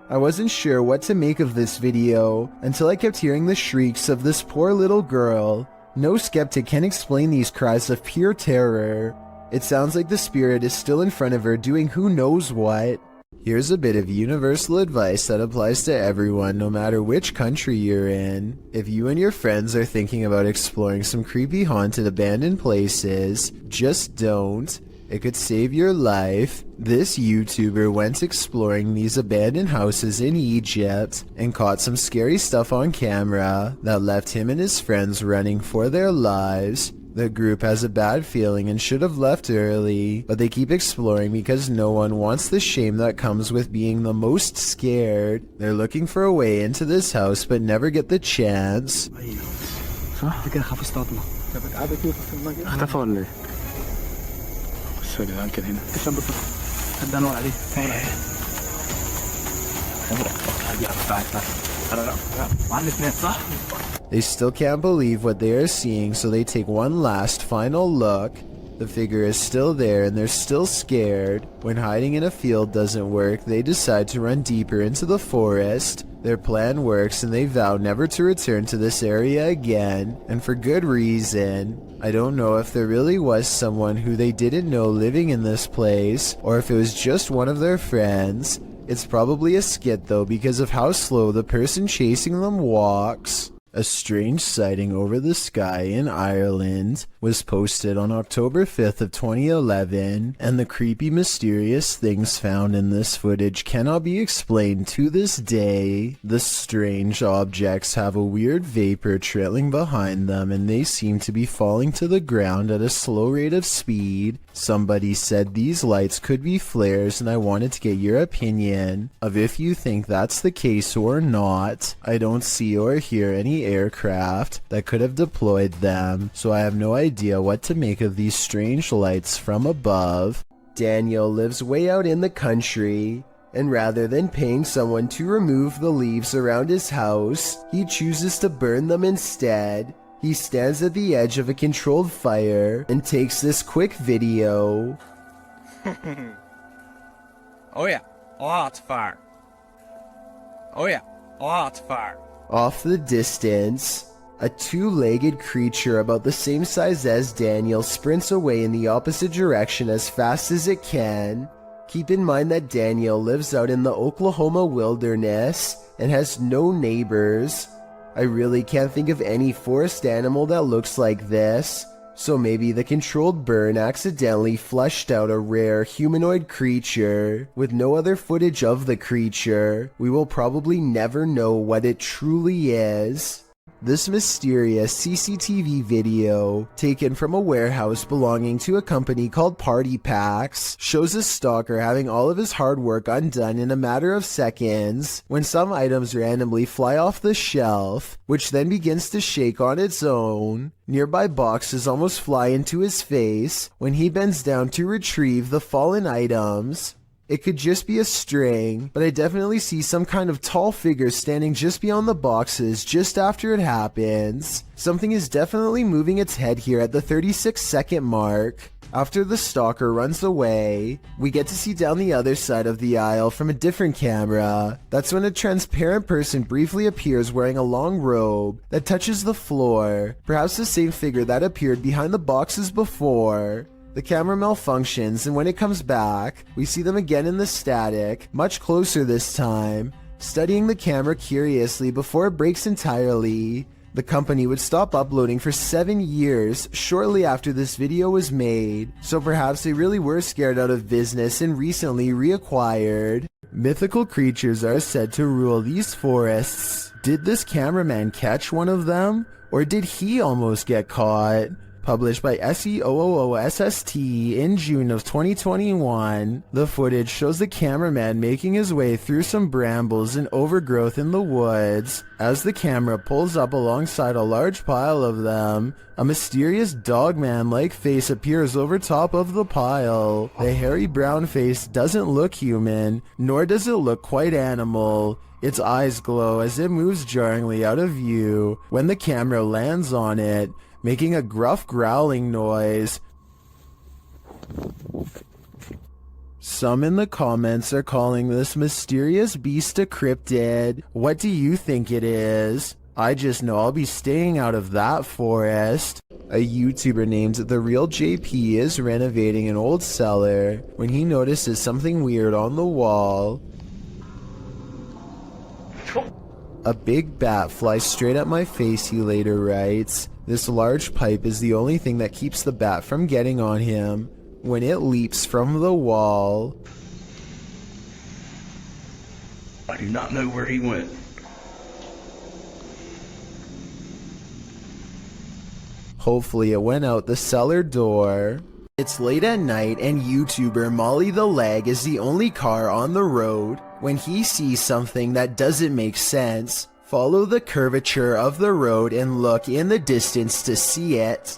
I wasn't sure what to make of this video until I kept hearing the shrieks of this poor little girl. No skeptic can explain these cries of pure terror. It sounds like the spirit is still in front of her doing who knows what. Here's a bit of universal advice that applies to everyone no matter which country you're in. If you and your friends are thinking about exploring some creepy haunted abandoned places, just don't. It could save your life. This YouTuber went exploring these abandoned houses in Egypt and caught some scary stuff on camera that left him and his friends running for their lives. The group has a bad feeling and should have left early, but they keep exploring because no one wants the shame that comes with being the most scared. They're looking for a way into this house but never get the chance. They still can't believe what they are seeing, so they take one last final look. The figure is still there and they're still scared. When hiding in a field doesn't work, they decide to run deeper into the forest. Their plan works and they vow never to return to this area again, and for good reason. I don't know if there really was someone who they didn't know living in this place, or if it was just one of their friends. It's probably a skit though because of how slow the person chasing them walks. A strange sighting over the sky in Ireland was posted on October 5th of 2011, and the creepy mysterious things found in this footage cannot be explained to this day. The strange objects have a weird vapor trailing behind them and they seem to be falling to the ground at a slow rate of speed. Somebody said these lights could be flares and I wanted to get your opinion of if you think that's the case or not. I don't see or hear any aircraft that could have deployed them, so I have no idea what to make of these strange lights from above. Daniel lives way out in the country, and rather than paying someone to remove the leaves around his house, he chooses to burn them instead. He stands at the edge of a controlled fire and takes this quick video. Oh yeah, lots of fire. Oh yeah, lots of fire. Off the distance, a two-legged creature about the same size as Daniel sprints away in the opposite direction as fast as it can. Keep in mind that Daniel lives out in the Oklahoma wilderness and has no neighbors. I really can't think of any forest animal that looks like this, so maybe the controlled burn accidentally flushed out a rare humanoid creature. With no other footage of the creature, we will probably never know what it truly is. This mysterious CCTV video, taken from a warehouse belonging to a company called Party Packs, shows a stalker having all of his hard work undone in a matter of seconds when some items randomly fly off the shelf, which then begins to shake on its own. Nearby boxes almost fly into his face when he bends down to retrieve the fallen items. It could just be a string, but I definitely see some kind of tall figure standing just beyond the boxes just after it happens. Something is definitely moving its head here at the 36-second mark. After the stalker runs away, we get to see down the other side of the aisle from a different camera. That's when a transparent person briefly appears wearing a long robe that touches the floor, perhaps the same figure that appeared behind the boxes before. The camera malfunctions, and when it comes back, we see them again in the static, much closer this time, studying the camera curiously before it breaks entirely. The company would stop uploading for 7 years shortly after this video was made, so perhaps they really were scared out of business and recently reacquired. Mythical creatures are said to rule these forests. Did this cameraman catch one of them? Or did he almost get caught? published by SEOOOSST in June of 2021. The footage shows the cameraman making his way through some brambles and overgrowth in the woods. As the camera pulls up alongside a large pile of them, a mysterious dogman-like face appears over top of the pile. The hairy brown face doesn't look human, nor does it look quite animal. Its eyes glow as it moves jarringly out of view when the camera lands on it, making a gruff growling noise. Some in the comments are calling this mysterious beast a cryptid. What do you think it is? I just know I'll be staying out of that forest. A YouTuber named The Real JP is renovating an old cellar when he notices something weird on the wall. A big bat flies straight at my face, he later writes. This large pipe is the only thing that keeps the bat from getting on him when it leaps from the wall. I do not know where he went. Hopefully it went out the cellar door. It's late at night and YouTuber Molly the Leg is the only car on the road. When he sees something that doesn't make sense, follow the curvature of the road and look in the distance to see it.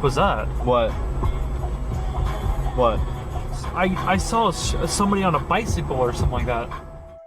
What's that? What? What? I saw somebody on a bicycle or something like that.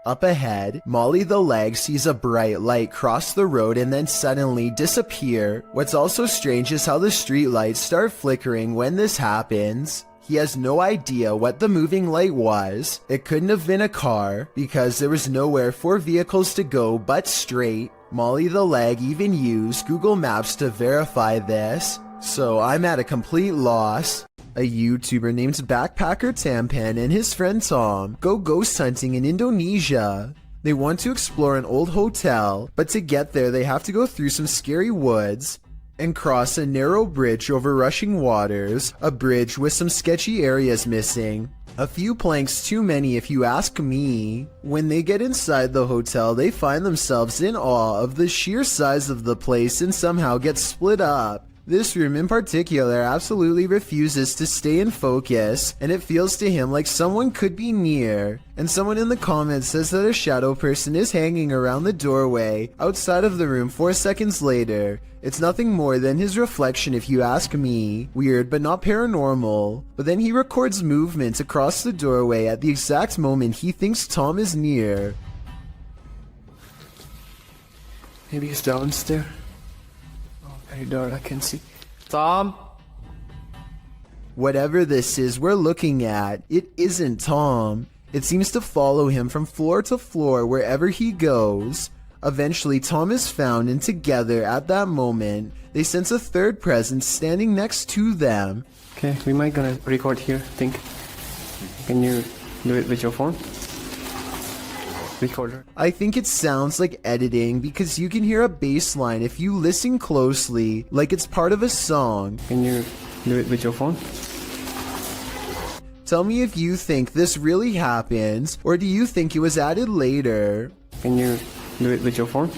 Up ahead, Molly the Leg sees a bright light cross the road and then suddenly disappear. What's also strange is how the street lights start flickering when this happens. He has no idea what the moving light was. It couldn't have been a car because there was nowhere for vehicles to go but straight. Molly the Leg even used Google Maps to verify this, so I'm at a complete loss. A YouTuber named Backpacker Tampan and his friend Tom go ghost hunting in Indonesia. They want to explore an old hotel, but to get there they have to go through some scary woods and cross a narrow bridge over rushing waters, a bridge with some sketchy areas missing. A few planks too many if you ask me. When they get inside the hotel, they find themselves in awe of the sheer size of the place and somehow get split up. This room in particular absolutely refuses to stay in focus, and it feels to him like someone could be near. And someone in the comments says that a shadow person is hanging around the doorway outside of the room 4 seconds later. It's nothing more than his reflection if you ask me. Weird but not paranormal. But then he records movement across the doorway at the exact moment he thinks Tom is near. Maybe he's downstairs. Very dark, I can see. Tom? Whatever this is we're looking at, it isn't Tom. It seems to follow him from floor to floor wherever he goes. Eventually, Tom is found, and together at that moment, they sense a third presence standing next to them. Okay, we might gonna record here, think. Can you do it with your phone? Recorder. I think it sounds like editing because you can hear a bass line if you listen closely, like it's part of a song. Can you do it with your phone? Tell me if you think this really happens, or do you think it was added later? Can you do it with your phone?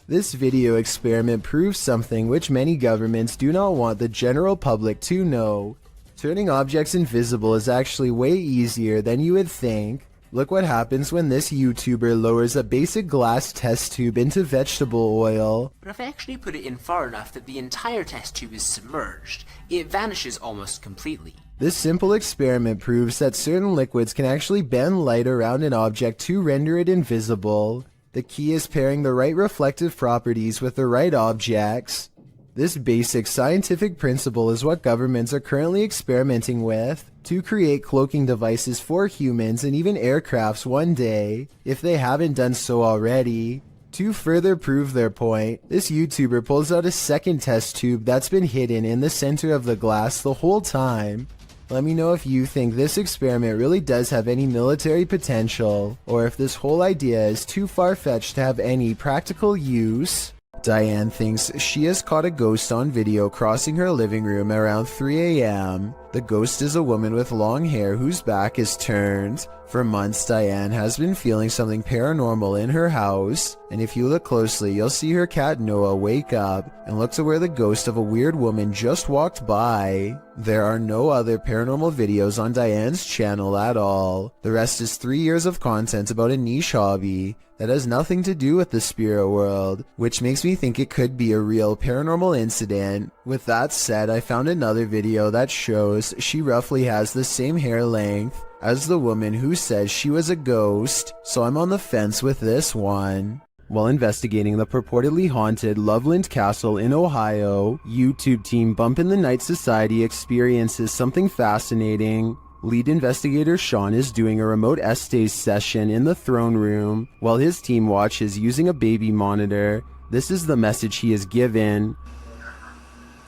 This video experiment proves something which many governments do not want the general public to know. Turning objects invisible is actually way easier than you would think. Look what happens when this YouTuber lowers a basic glass test tube into vegetable oil. But if I actually put it in far enough that the entire test tube is submerged, it vanishes almost completely. This simple experiment proves that certain liquids can actually bend light around an object to render it invisible. The key is pairing the right reflective properties with the right objects. This basic scientific principle is what governments are currently experimenting with to create cloaking devices for humans and even aircrafts one day, if they haven't done so already. To further prove their point, this YouTuber pulls out a second test tube that's been hidden in the center of the glass the whole time. Let me know if you think this experiment really does have any military potential, or if this whole idea is too far-fetched to have any practical use. Diane thinks she has caught a ghost on video crossing her living room around 3 a.m. The ghost is a woman with long hair whose back is turned. For months, Diane has been feeling something paranormal in her house, and if you look closely, you'll see her cat Noah wake up and look to where the ghost of a weird woman just walked by. There are no other paranormal videos on Diane's channel at all. The rest is 3 years of content about a niche hobby that has nothing to do with the spirit world, which makes me think it could be a real paranormal incident. With that said, I found another video that shows she roughly has the same hair length as the woman who says she was a ghost, so I'm on the fence with this one. While investigating the purportedly haunted Loveland Castle in Ohio, YouTube team Bump in the Night Society experiences something fascinating. Lead investigator Sean is doing a remote Estes session in the throne room, while his team watches using a baby monitor. This is the message he is given.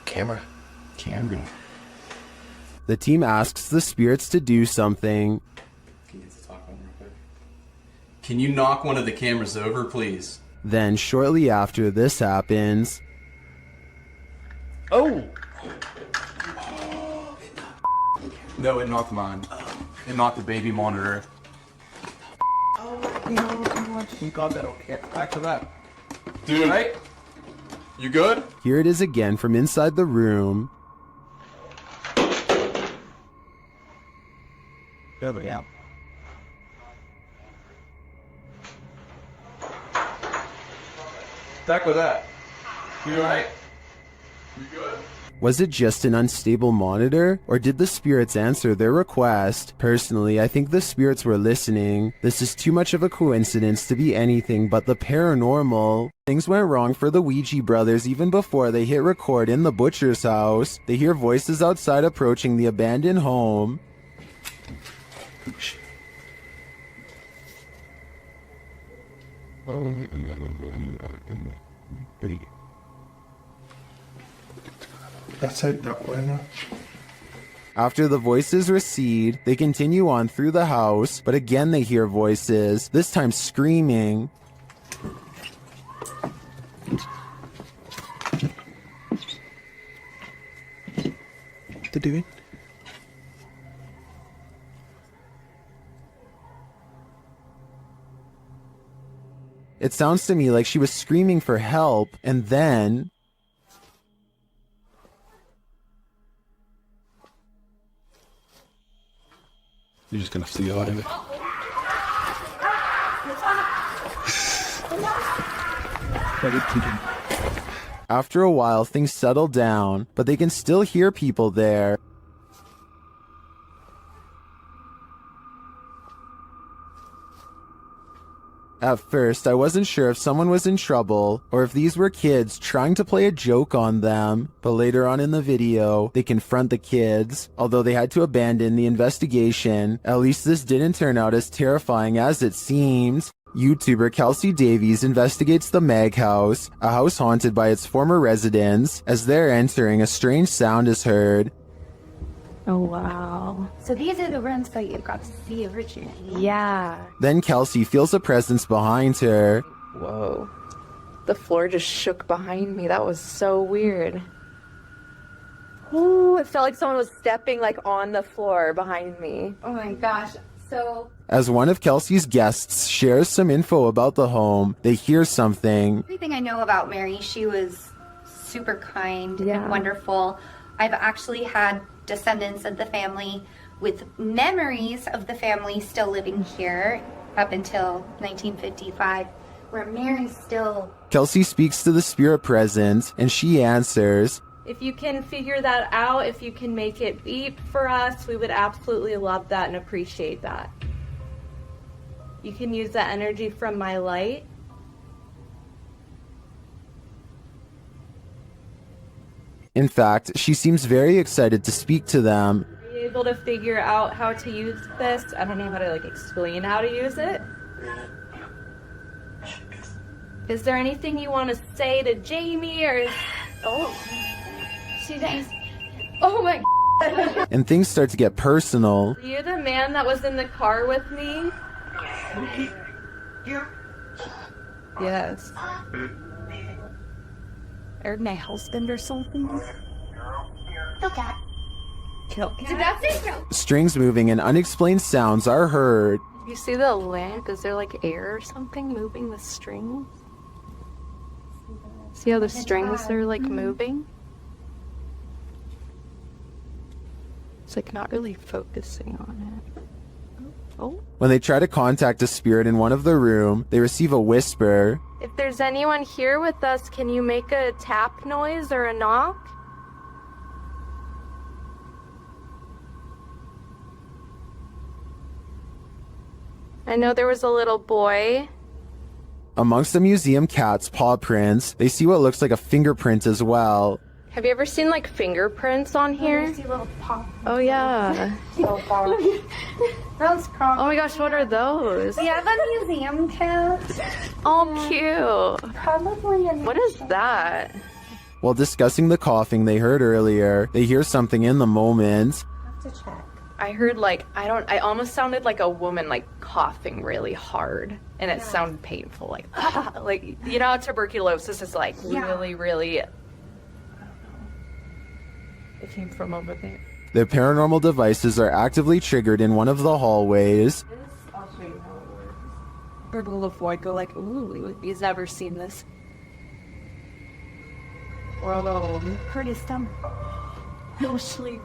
Camera. The team asks the spirits to do something. Can you knock one of the cameras over, please? Then, shortly after this happens... Oh! No, it knocked mine. It knocked the baby monitor. Oh, you got that okay. Back to that. Dude, right? You good? Here it is again from inside the room. Yeah. Back with that. You alright? You good? Was it just an unstable monitor, or did the spirits answer their request? Personally, I think the spirits were listening. This is too much of a coincidence to be anything but the paranormal. Things went wrong for the Ouija brothers even before they hit record in the butcher's house. They hear voices outside approaching the abandoned home. That's it, that way. After the voices recede, they continue on through the house, but again they hear voices, this time screaming. What they doing? It sounds to me like she was screaming for help, and then... You're just gonna see out of it. After a while, things settle down, but they can still hear people there. At first, I wasn't sure if someone was in trouble or if these were kids trying to play a joke on them, but later on in the video, they confront the kids. Although they had to abandon the investigation, at least this didn't turn out as terrifying as it seems. YouTuber Kelsey Davies investigates the Meg House, a house haunted by its former residents. As they're entering, a strange sound is heard. Oh, wow. So these are the rooms that you got to see originally. Yeah. Then Kelsey feels a presence behind her. Whoa. The floor just shook behind me. That was so weird. Ooh, it felt like someone was stepping like on the floor behind me. Oh my gosh. So As one of Kelsey's guests shares some info about the home, they hear something. everything I know about Mary, she was super kind and wonderful. I've actually had descendants of the family with memories of the family still living here up until 1955, where Mary's still... Kelsey speaks to the spirit present, and she answers. If you can figure that out, if you can make it beep for us, we would absolutely love that and appreciate that. You can use that energy from my light. In fact, she seems very excited to speak to them. Are you able to figure out how to use this? I don't know how to like explain how to use it. Is there anything you want to say to Jamie or... Oh, she does. Oh my God. And things start to get personal. Are you the man that was in the car with me? Yes. Or my husband or something? Okay. Strings moving and unexplained sounds are heard. You see the lamp? Is there like air or something moving the strings? See how the strings are like moving? It's like not really focusing on it. Oh. When they try to contact a spirit in one of the room, they receive a whisper. If there's anyone here with us, can you make a tap noise or a knock? I know there was a little boy. Amongst the museum cat's paw prints, they see what looks like a fingerprint as well. Have you ever seen like fingerprints on here? Oh yeah. So far. Those Oh my gosh, what are those? We have a museum cat. Oh, cute. Probably a What is that? While discussing the coughing they heard earlier, they hear something in the moment. have to check. I heard like, I almost sounded like a woman like coughing really hard. And it sounded painful, like, like, you know, tuberculosis is like really, really, I don't know. It came from over there. Their paranormal devices are actively triggered in one of the hallways. I'll show you how it works. Burgle of Void go like, ooh, he's never seen this. Or hurt his stomach. no sleep.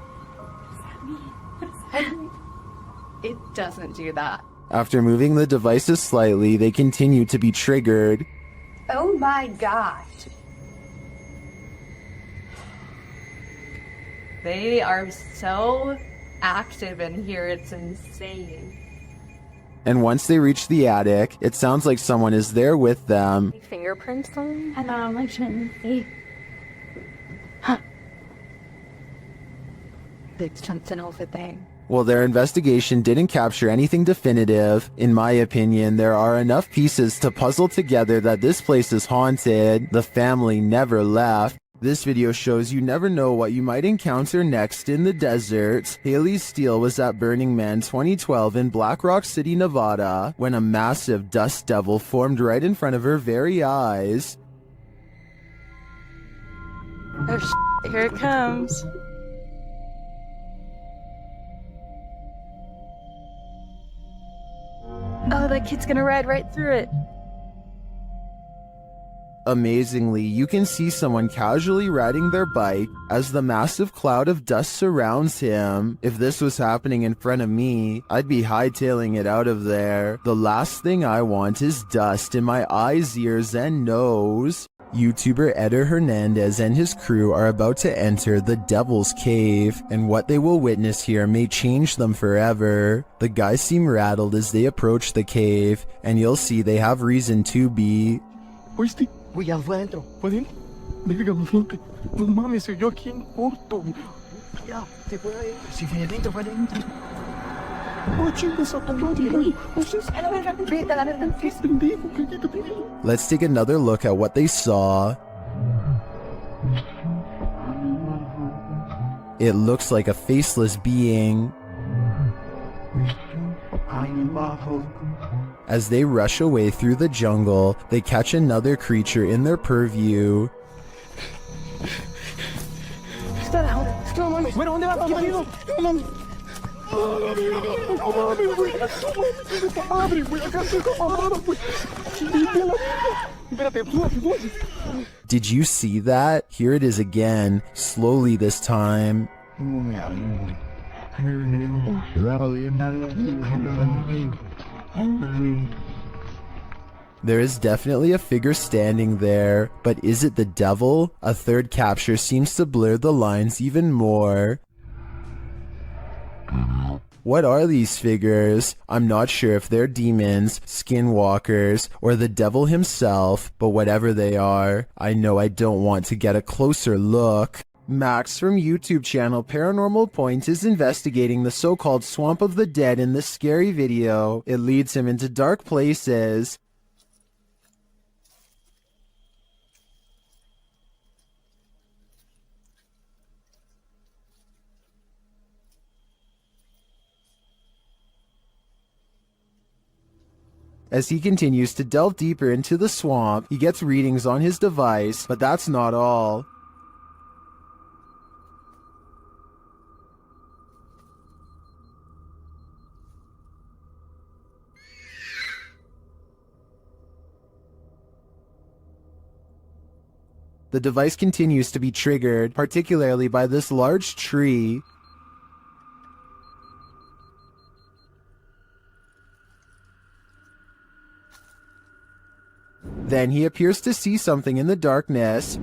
It doesn't do that. After moving the devices slightly, they continue to be triggered. Oh my gosh. They are so active in here, it's insane. And once they reach the attic, it sounds like someone is there with them. Fingerprints on? I don't know, I shouldn't see. There's something over there. While their investigation didn't capture anything definitive, in my opinion, there are enough pieces to puzzle together that this place is haunted. The family never left. This video shows you never know what you might encounter next in the desert. Haley Steele was at Burning Man 2012 in Black Rock City, Nevada, when a massive dust devil formed right in front of her very eyes. Oh, here it comes. Oh, that kid's gonna ride right through it. Amazingly, you can see someone casually riding their bike as the massive cloud of dust surrounds him. If this was happening in front of me, I'd be hightailing it out of there. The last thing I want is dust in my eyes, ears, and nose. YouTuber Eder Hernandez and his crew are about to enter the Devil's Cave, and what they will witness here may change them forever. The guys seem rattled as they approach the cave, and you'll see they have reason to be. ¿Oíste? Güey, ya fue adentro. ¿Fue adentro? Verga, no flote. No mames, soy yo aquí en corto. Ya, se fue adentro. Si fue adentro, fue adentro. Oh, chingas, a tu madre. Let's take another look at what they saw. It looks like a faceless being. As they rush away through the jungle, they catch another creature in their purview. Did you see that? Here it is again, slowly this time. There is definitely a figure standing there, but is it the devil? A third capture seems to blur the lines even more. What are these figures? I'm not sure if they're demons, skinwalkers, or the devil himself, but whatever they are, I know I don't want to get a closer look. Max from YouTube channel Paranormal Point is investigating the so-called Swamp of the Dead in this scary video. It leads him into dark places. As he continues to delve deeper into the swamp, he gets readings on his device, but that's not all. The device continues to be triggered, particularly by this large tree. Then he appears to see something in the darkness.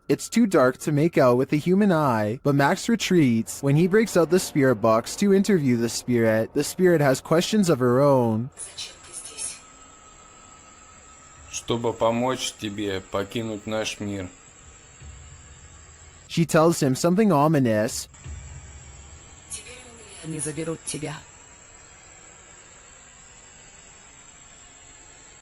It's too dark to make out with the human eye, but Max retreats. When he breaks out the spirit box to interview the spirit has questions of her own. Чтобы помочь тебе покинуть наш мир. She tells him something ominous. Они заберут тебя.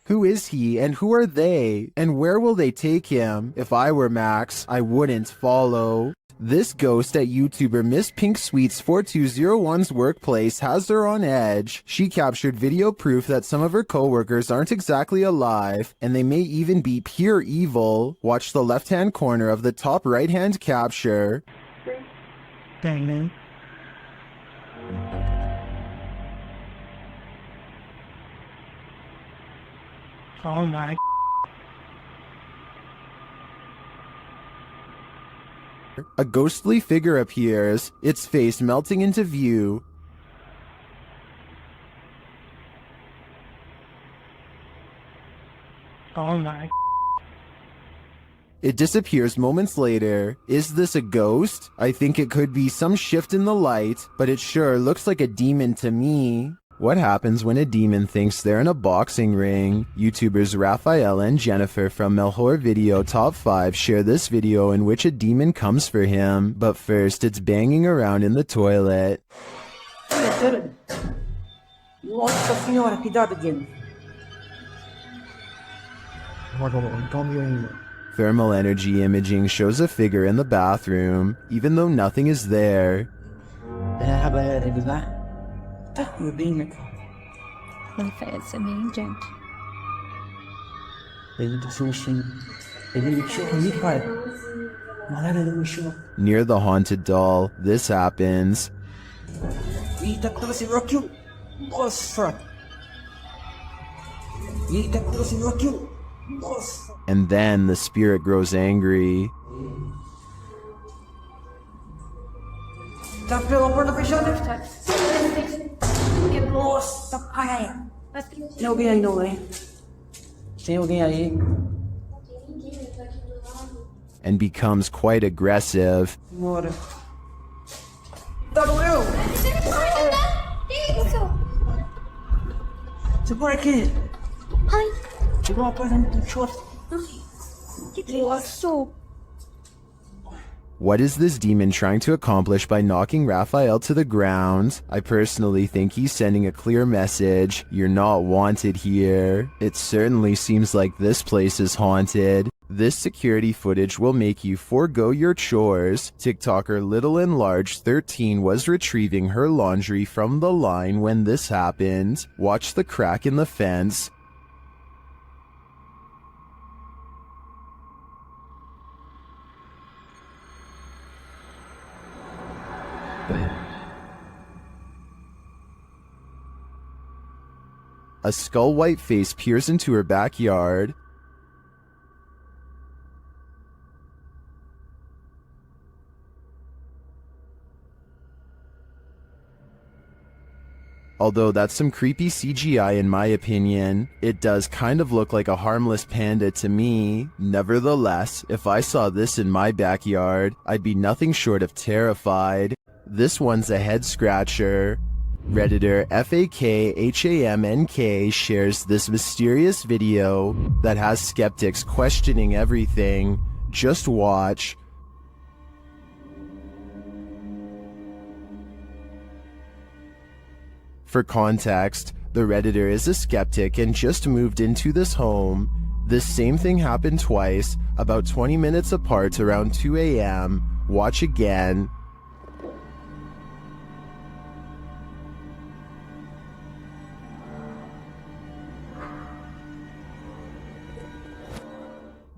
Who is he and who are they? And where will they take him? If I were Max, I wouldn't follow. This ghost at YouTuber Miss Pink Sweets 4201's workplace has her on edge. She captured video proof that some of her co-workers aren't exactly alive, and they may even be pure evil. Watch the left-hand corner of the top right-hand capture. Dang, man. Oh my. A ghostly figure appears, its face melting into view. Oh my. It disappears moments later. Is this a ghost? I think it could be some shift in the light, but it sure looks like a demon to me. What happens when a demon thinks they're in a boxing ring? YouTubers Raphael and Jennifer from Melhor Video Top 5 share this video in which a demon comes for him, but first it's banging around in the toilet. Nossa senhora, cuidado, Jim. Thermal energy imaging shows a figure in the bathroom, even though nothing is there. It's amazing. Near the haunted doll, this happens. And then the spirit grows angry. Tem alguém aí não, hein? Tem alguém aí? And becomes quite aggressive. Bora. Tá doeu? Segura aqui. Ai. Chegou uma coisa muito chata. Que negócio. What is this demon trying to accomplish by knocking Raphael to the ground? I personally think he's sending a clear message. You're not wanted here. It certainly seems like this place is haunted. This security footage will make you forego your chores. TikToker Little and Large 13 was retrieving her laundry from the line when this happened. Watch the crack in the fence. A skull-white face peers into her backyard. Although that's some creepy CGI in my opinion, it does kind of look like a harmless panda to me. Nevertheless, if I saw this in my backyard, I'd be nothing short of terrified. This one's a head scratcher. Redditor FAKHAMNK shares this mysterious video that has skeptics questioning everything. Just watch. For context, the Redditor is a skeptic and just moved into this home. This same thing happened twice, about 20 minutes apart around 2 a.m. Watch again.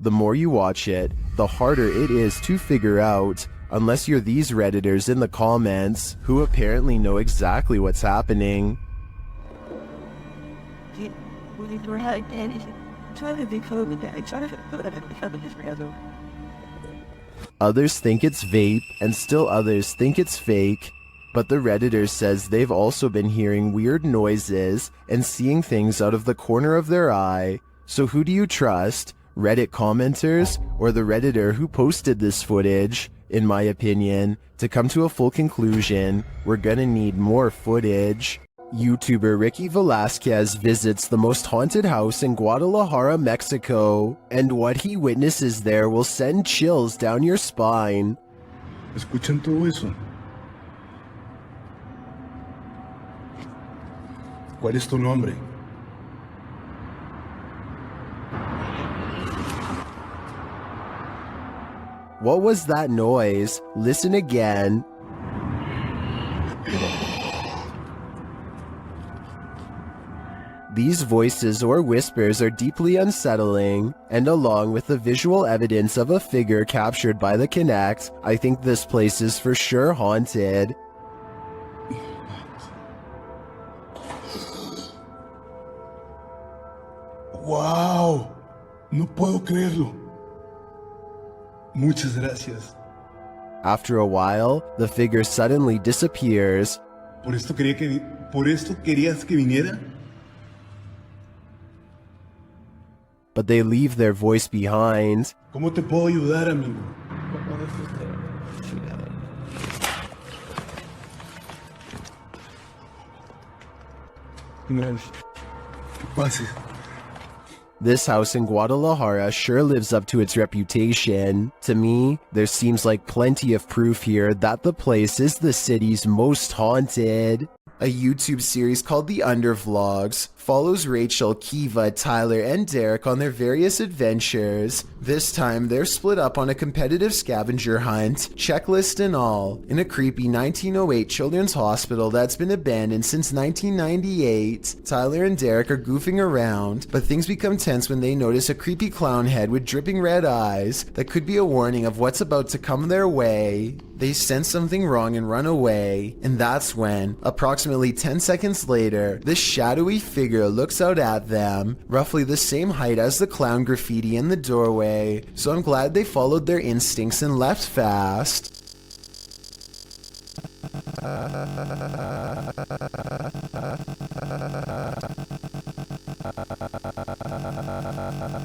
The more you watch it, the harder it is to figure out Unless you're these Redditors in the comments, who apparently know exactly what's happening. Others think it's vape, and still others think it's fake. But the Redditors says they've also been hearing weird noises and seeing things out of the corner of their eye. So who do you trust? Reddit commenters or the Redditor who posted this footage? In my opinion, to come to a full conclusion, we're gonna need more footage. YouTuber Ricky Velasquez visits the most haunted house in Guadalajara, Mexico, and what he witnesses there will send chills down your spine. ¿Escuchan todo eso? ¿Cuál es tu nombre? What was that noise? Listen again. These voices or whispers are deeply unsettling, and along with the visual evidence of a figure captured by the Kinect, I think this place is for sure haunted. ¡Wow! No puedo creerlo. Muchas gracias. After a while, the figure suddenly disappears. ¿Por esto querías que viniera? But they leave their voice behind. ¿Cómo te puedo ayudar, amigo? ¿Qué pasa? This house in Guadalajara sure lives up to its reputation. To me, there seems like plenty of proof here that the place is the city's most haunted. A YouTube series called The Undervlogs follows Rachel, Kiva, Tyler, and Derek on their various adventures. This time, they're split up on a competitive scavenger hunt, checklist and all, in a creepy 1908 children's hospital that's been abandoned since 1998. Tyler and Derek are goofing around, but things become tense when they notice a creepy clown head with dripping red eyes that could be a warning of what's about to come their way. They sense something wrong and run away, and that's when, approximately 10 seconds later, this shadowy figure looks out at them, roughly the same height as the clown graffiti in the doorway, so I'm glad they followed their instincts and left fast.